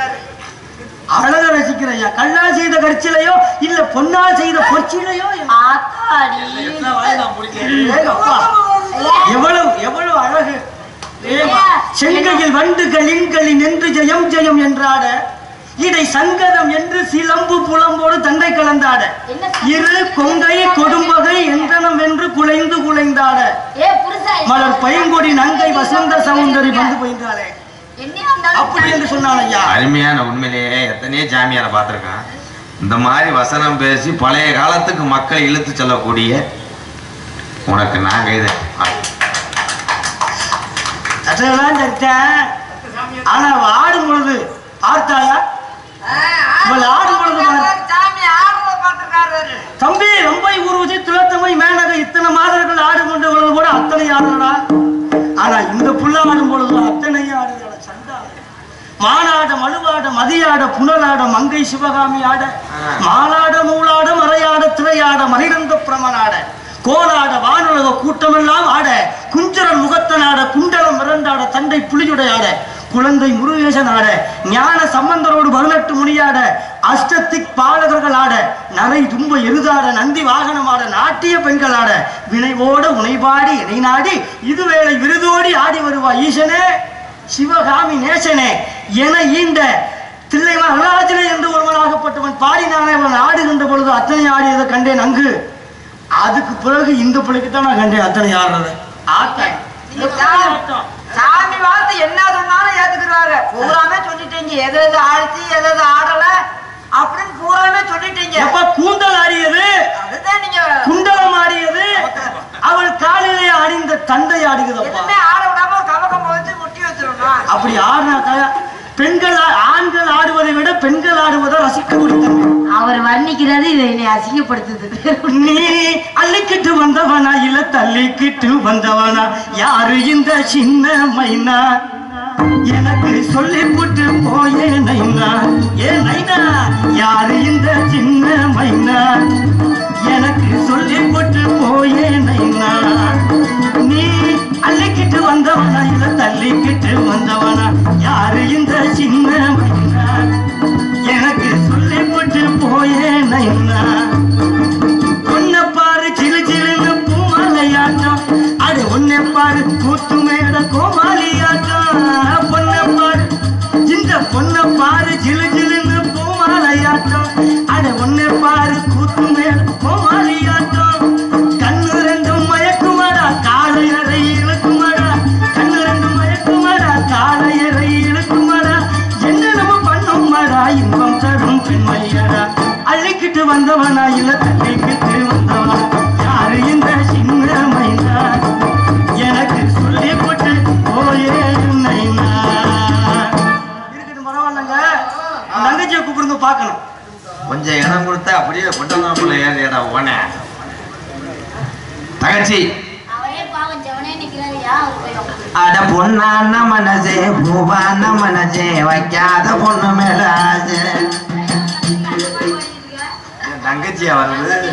Speaker 1: அழக ரசிக்கிறையா கல்லா செய்த கட்சியிலையோ இல்ல பொன்னா செய்த பொற்சிலையோ
Speaker 6: ஆத்தாடி
Speaker 1: எவ்வளவு எவ்வளவு அழகு செங்கையில் வண்டுகள் இன்களின் என்று ஜெயம் ஜெயம் என்றாட இடை சங்கதம் என்று சிலம்பு புலம்போடு தண்டை கலந்தாட இரு கொங்கை கொடும்பகை என்றனம் என்று குலைந்து குலைந்தாட மலர் பையங்கொடி நங்கை வசந்த சவுந்தரி வந்து போயின்றாளே அப்படி என்று சொன்னான் ஐயா.
Speaker 4: அருமையான உண்மையிலேயே எத்தனையோ ஜாமியாரை பார்த்திருக்கான். இந்த மாதிரி வசனம் பேசி பழைய காலத்துக்கு மக்கள் இழுத்து செல்லக்கூடிய உனக்கு நாங்க இது
Speaker 1: ஆனா ஆடும் பொழுது பார்த்தாயா ஆடும் பொழுது தம்பி ரொம்ப ஊர்வசி துளத்தமை மேனக இத்தனை மாதர்கள் ஆடும் கொண்டு பொழுது கூட அத்தனை ஆடுறா. ஆனா இந்த புள்ள ஆடும் பொழுது அத்தனை ஆடுகிற சண்டா மானாட மழுவாட மதியாட புனலாட மங்கை சிவகாமி ஆட மாலாட மூளாட மறையாட திரையாட மணிரந்த பிரமனாட கோலாட வானுலக கூட்டமெல்லாம் ஆட குஞ்சரன் முகத்தனாட குண்டலம் மிரண்டாட தண்டை புலியுடையாட குழந்தை முருகேசன் ஆட ஞான சம்பந்தரோடு 18 முனியாட அஷ்டத்திக் பாலகர்கள் ஆட நரை தும்ப எருதாட நந்தி வாகனம் ஆட நாட்டிய பெண்கள் ஆட வினைவோட உனைபாடி இணை நாடி இதுவேளை விருதோடி ஆடி வருவா ஈசனே சிவகாமி நேசனே என ஈண்ட தில்லைவன் அருளாஜனே என்று ஒருவனாகப்பட்டவன் பாடினானே அவன் ஆடுகின்ற பொழுது அத்தனை ஆடியதை கண்டேன் அங்கு. அதுக்கு பிறகு இந்த பிள்ளைக்கு தான் நான் கண்டேன் அத்தனை ஆடுறது
Speaker 5: சாமி பார்த்து என்ன சொன்னாலும் ஏத்துக்கிறாங்க. பூராமே சொல்லிட்டீங்க எது எது ஆடிச்சு எது எது ஆடல அப்படின்னு பூராமே சொல்லிட்டீங்க.
Speaker 1: எப்ப கூந்தல் ஆடியது
Speaker 5: அதுதான் நீங்க
Speaker 1: குண்டலம் ஆடியது அவள் காலிலே அணிந்த தண்டை ஆடுகிறப்பா
Speaker 5: எதுவுமே ஆட விடாம
Speaker 1: அப்படி ஆடினாக்கா ஆண்கள் ஆடுவதை விட பெண்கள் ஆடுவதை ரசிக்கக்கூடிய தன்மை.
Speaker 5: அவர் வர்ணிக்கிறது இதை என்னை அசிங்கப்படுத்துது.
Speaker 1: நீ அள்ளிக்கிட்டு வந்தவனா இல்ல தள்ளிக்கிட்டு வந்தவனா, யாரு இந்த சின்ன மைனா, எனக்கு சொல்லி போட்டு போயே நைனா, ஏ நைனா, யாரு இந்த சின்ன மைனா, எனக்கு சொல்லி போட்டு போயே நைனா, நீ அள்ளிக்கிட்டு வந்தவனா இல்ல தள்ளிக்கிட்டு வந்தவனா, யாரு இந்த சின்ன மைனா, எனக்கு சொல்லி போட்டு போயே நைனா, உன்னை பாரு சிலு சிலுன்னு பூமாலையாட்டம், அடு உன்னை பாரு கூத்து மேட கோமாளியாட்டம், பொண்ணை பாரு இந்த பொண்ணை பாரு சிலு சிலுன்னு பூமாலையாட்டம், அடு உன்னை பாரு கூத்து மேட கோமாளியாட்டம், கண்ணு ரெண்டும் மயக்குமாடா காலையறை இழுக்குமாடா, கண்ணு ரெண்டும் மயக்குமாடா காலையறை இழுக்குமாடா, என்ன நம்ம பண்ணுமாடா இன்பம் தரும் பெண்மையடா, அள்ளிக்கிட்டு வந்தவனா இல்ல தள்ளிக்கிட்டு வந்தவனா, யாரு இந்த சின்ன மைனா, எனக்கு சொல்லி போட்டு போயே நைனா. இருக்கட்டும் பரவாயில்லங்க, தங்கச்சியை கூப்பிடுங்க பார்க்கணும்.
Speaker 4: கொஞ்சம் இடம் கொடுத்தா அப்படியே கொண்டவங்கள ஏறிடா உடனே. தங்கச்சி
Speaker 6: அவரே பாவம் ஜவனே நிக்கிறாரு, யா அவர் போயிடும்.
Speaker 4: அட பொண்ணான மனசே பூவான மனசே வைக்காத பொண்ணு மேல ஆசை. என் தங்கச்சியா வருது.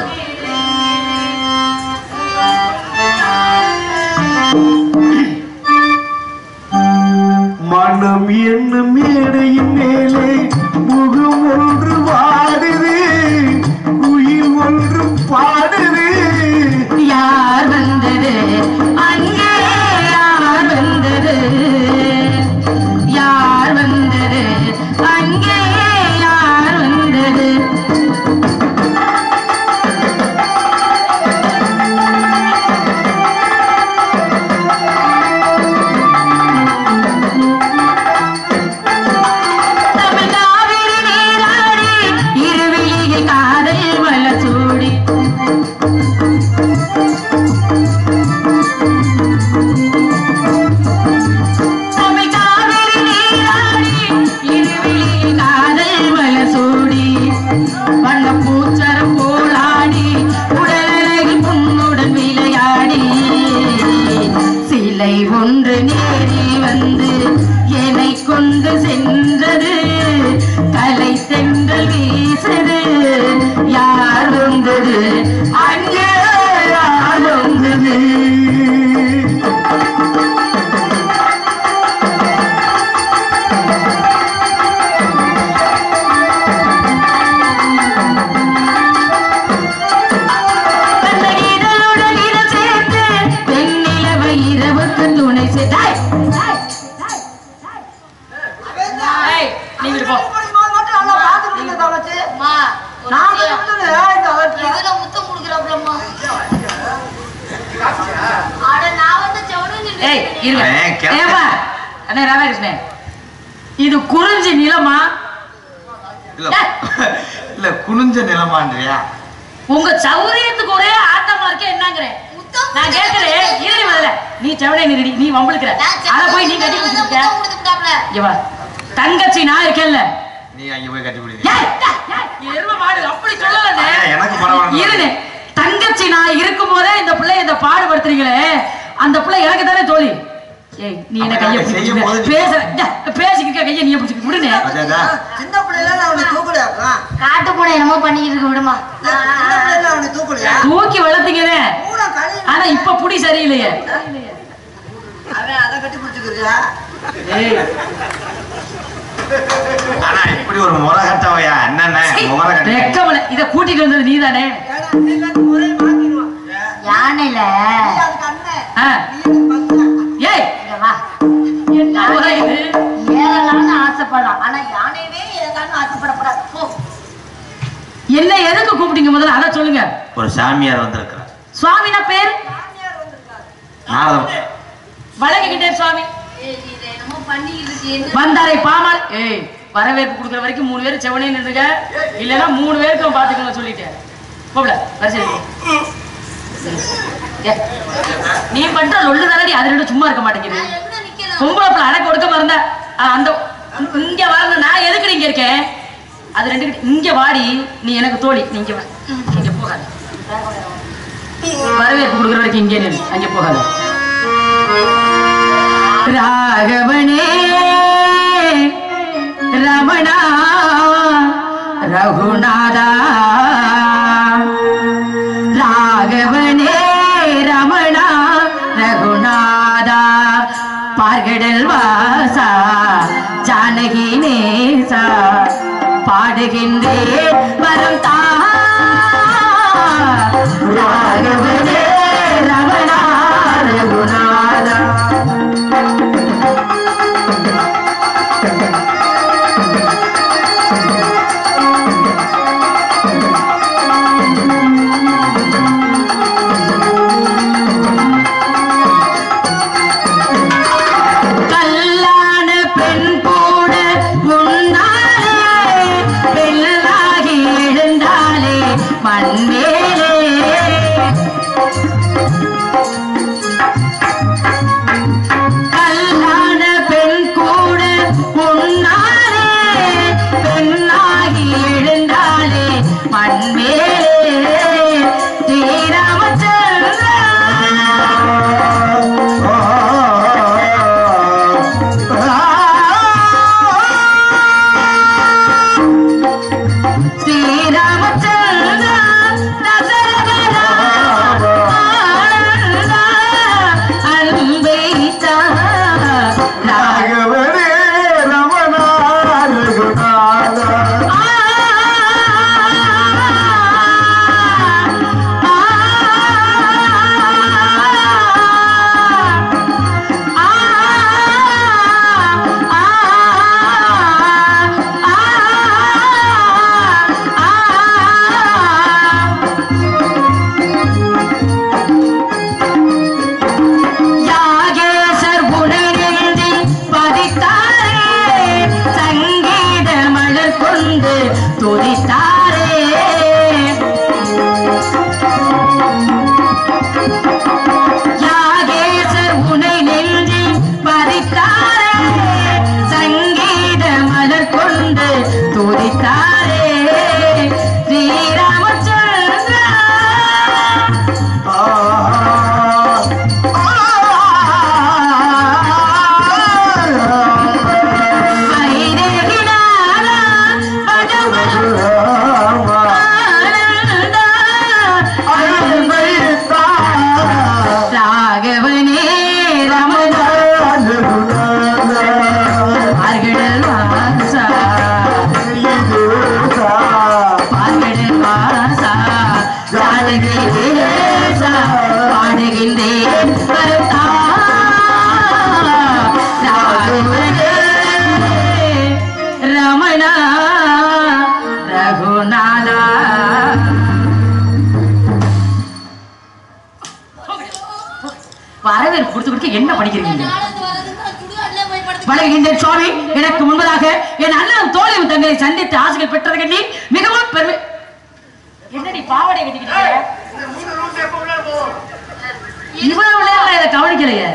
Speaker 3: மனம் என்னும் மேடையின் மேலே முகம் ஒன்று வாடுது, உயிர் ஒன்று பாடுது.
Speaker 5: யார் வந்தது அங்கே, யார் வந்தது, யார் வந்தது அங்கே, யார் வந்தது. தமிழ்நாவிரி நீராடி இருவிழியை காதல் வளச்சூடி, தமிழ்நாவிரி நீராடி இருவிழியை காதல் வளச்சூடி, வண்ண பூச்சரம் போலாடி உடலழகி பொன்னுடன் விளையாடி, சிலை ஒன்று நேரி வந்து என்னை கொண்டு சென்றது, கலை சென்றல் வீசது, யார் வந்தது அங்கே, யார் வந்தது. தன்னை இதழுடன் இதழ் சேர்த்து வெண்ணிலவை இரவுக்கு துணை செய்தாய். நீங்க போ.
Speaker 6: அம்மா, இதுல முத்தம் கொடுக்குறாப்லம்மா. அட நான் வந்து ஜவனே
Speaker 5: ஏய்
Speaker 6: நின்னு
Speaker 5: இருங்க.
Speaker 4: ஏய், கேளு.
Speaker 5: ஏப்பா அண்ணே ராதாகிருஷ்ணன், இது குறிஞ்சி நிலமா
Speaker 4: இல்ல இல்ல குனிஞ்ச நிலமான்றியா?
Speaker 5: உங்க சௌரியத்துக்கு ஒரே ஆட்டமா இருக்கே என்னங்கறேன்.
Speaker 6: முத்தம்
Speaker 5: நான் கேக்குறேன், இரு முதல்ல. நீ செவனே நிறுடி, நீ வம்பளுக்குற. அத போய் நீ கட்டி கொடுத்துட்ட.
Speaker 6: முத்தம் கொடுத்துட்டாப்ல.
Speaker 5: இங்க வா. தங்கச்சி நான் இருக்கேன்ல.
Speaker 4: நீ அங்க போய் கட்டி பிடிங்க.
Speaker 5: ஏய் எருமை மாடு அப்படி சொல்லலனே.
Speaker 4: எனக்கு பரவாயில்லை.
Speaker 5: இருனே. தங்கச்சி நான் இருக்கும்போதே இந்த பிள்ளை இந்த பாடுபடுத்துறீங்களே, அந்த பிள்ளை எனக்கு தானே தோழி. ஏய் நீ என்ன கைய பிடிச்சு பேசிக்கிட்ட கைய நீ பிடிச்சு விடுனே.
Speaker 1: சின்ன பிள்ளைல அவனை தூக்கலையா?
Speaker 6: காட்டு பூனை என்னமோ பண்ணிக்கிட்டு இருக்கு, விடுமா.
Speaker 1: சின்ன பிள்ளைல அவனை தூக்கலையா?
Speaker 5: தூக்கி வளர்த்தீங்கனே. ஆனா இப்ப புடி சரியில்லையே.
Speaker 1: அவன் அதை கட்டி பிடிச்சுக்கிறியா?
Speaker 5: ஏய்
Speaker 4: ஆனா இப்படி ஒரு முறை கட்டவையா என்னென்ன முறை கட்ட
Speaker 5: ரெக்கமல இத கூட்டிட்டு வந்தது நீதானே.
Speaker 6: யானையில
Speaker 5: ஏய்
Speaker 6: இங்க வா.
Speaker 5: என்ன முறை இது?
Speaker 6: ஏறலாம்னு ஆசைப்படலாம், ஆனா யானையவே ஏறலாம்னு ஆசைப்படக்கூடாது. போ.
Speaker 5: என்ன எதுக்கு கூப்பிட்டீங்க முதல்ல அத சொல்லுங்க.
Speaker 4: ஒரு சாமியார் வந்திருக்கிறார்.
Speaker 5: சுவாமினா பேர்
Speaker 4: நாரதம்.
Speaker 5: வழங்கிக்கிட்டே சுவாமி
Speaker 6: ஏய், நீ இதை என்னமோ பண்ணிக்கிட்டு இருக்கு, என்ன?
Speaker 5: வந்தாரை பாமால். ஏய் வரவேற்பு கொடுக்குற வரைக்கும் 3 பேர் செவனே நின்றுங்க, இல்லைன்னா 3 பேருக்கும் பாத்துக்கணும் சொல்லிட்டேன். போகல வரிசை. நீ பண்ற லொல்லு தானடி, அது ரெண்டு சும்மா இருக்க மாட்டேங்குது.
Speaker 6: நான் எங்க நிக்கல,
Speaker 7: பொம்பளை பிள்ளை அடக்க ஒடுக்க இருந்தா அந்த இங்க வரணும். நான் எதுக்கு இங்க இருக்கேன்? அது ரெண்டு இங்க வாடி, நீ எனக்கு தோழி. நீங்க இங்க போகாத, வரவேற்பு கொடுக்குற வரைக்கும் இங்கே நில்லு, அங்கே போகாத. ராகவனே ரமணா ரகுநாதா, ராகவனே ரமணா ரகுநாதா, பார்கடல் வாசா ஜானகி நேசா, பாடுகின்றேன் வரம் தா. ராகவனே ரமணா ரகுநாதா. வரவேற்பு கொடுத்து கொடுத்து என்ன படிக்கிறீங்க? வணங்குகின்றேன் சுவாமி. எனக்கு முன்பதாக என் அண்ணன் தோழியும் தங்களை சந்தித்து ஆசைகள் பெற்றது கண்டி மிகவும் பெருமை. என்னடி பாவாடை கட்டிக்கிட்டீங்க? இவ்வளவு நேரம் இதை கவனிக்கலையே.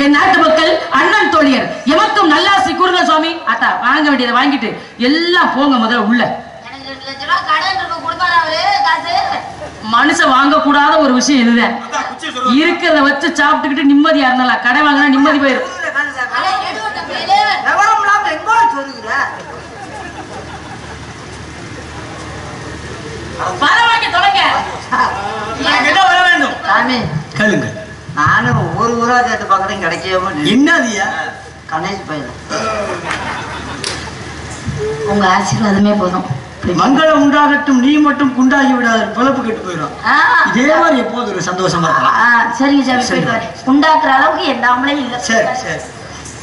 Speaker 7: என் நாட்டு மக்கள் அண்ணன் தோழியர் எமக்கும் நல்லாசி கூறுங்க சுவாமி. அத்தா வாங்க வேண்டியதை வாங்கிட்டு எல்லாம் போங்க முதல்ல உள்ள. மனுஷன் வாங்க கூடாத ஒரு விஷயம் இதுதான். இருக்கிறத வச்சு சாப்பிட்டுக்கிட்டு நிம்மதியா இருந்தாலும் கடை வாங்கினா நிம்மதி போயிடும். பரவாயில்ல தொடங்க.
Speaker 1: வர வேண்டும்
Speaker 5: சாமி.
Speaker 1: கேளுங்க.
Speaker 5: நானும் ஒரு ஊரா சேர்த்து பார்க்கறேன், கிடைக்கவே
Speaker 1: என்னதியா
Speaker 5: கணேஷ் பையன். உங்க ஆசீர்வாதமே போதும்.
Speaker 1: மங்களம் உண்டாகட்டும். நீ மட்டும் குண்டாகி விடாத, பிழப்பு கெட்டு போயிடும். இதே மாதிரி எப்போது ஒரு சந்தோஷமா இருக்கலாம்.
Speaker 5: சரிங்க சாமி, போயிட்டு வரேன். உண்டாக்குற அளவுக்கு எல்லாமே இல்லை.
Speaker 1: சரி சரி.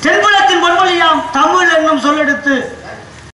Speaker 1: தென்புலத்தின் பொன்மொழியாம் தமிழ் என்னும் சொல்லெடுத்து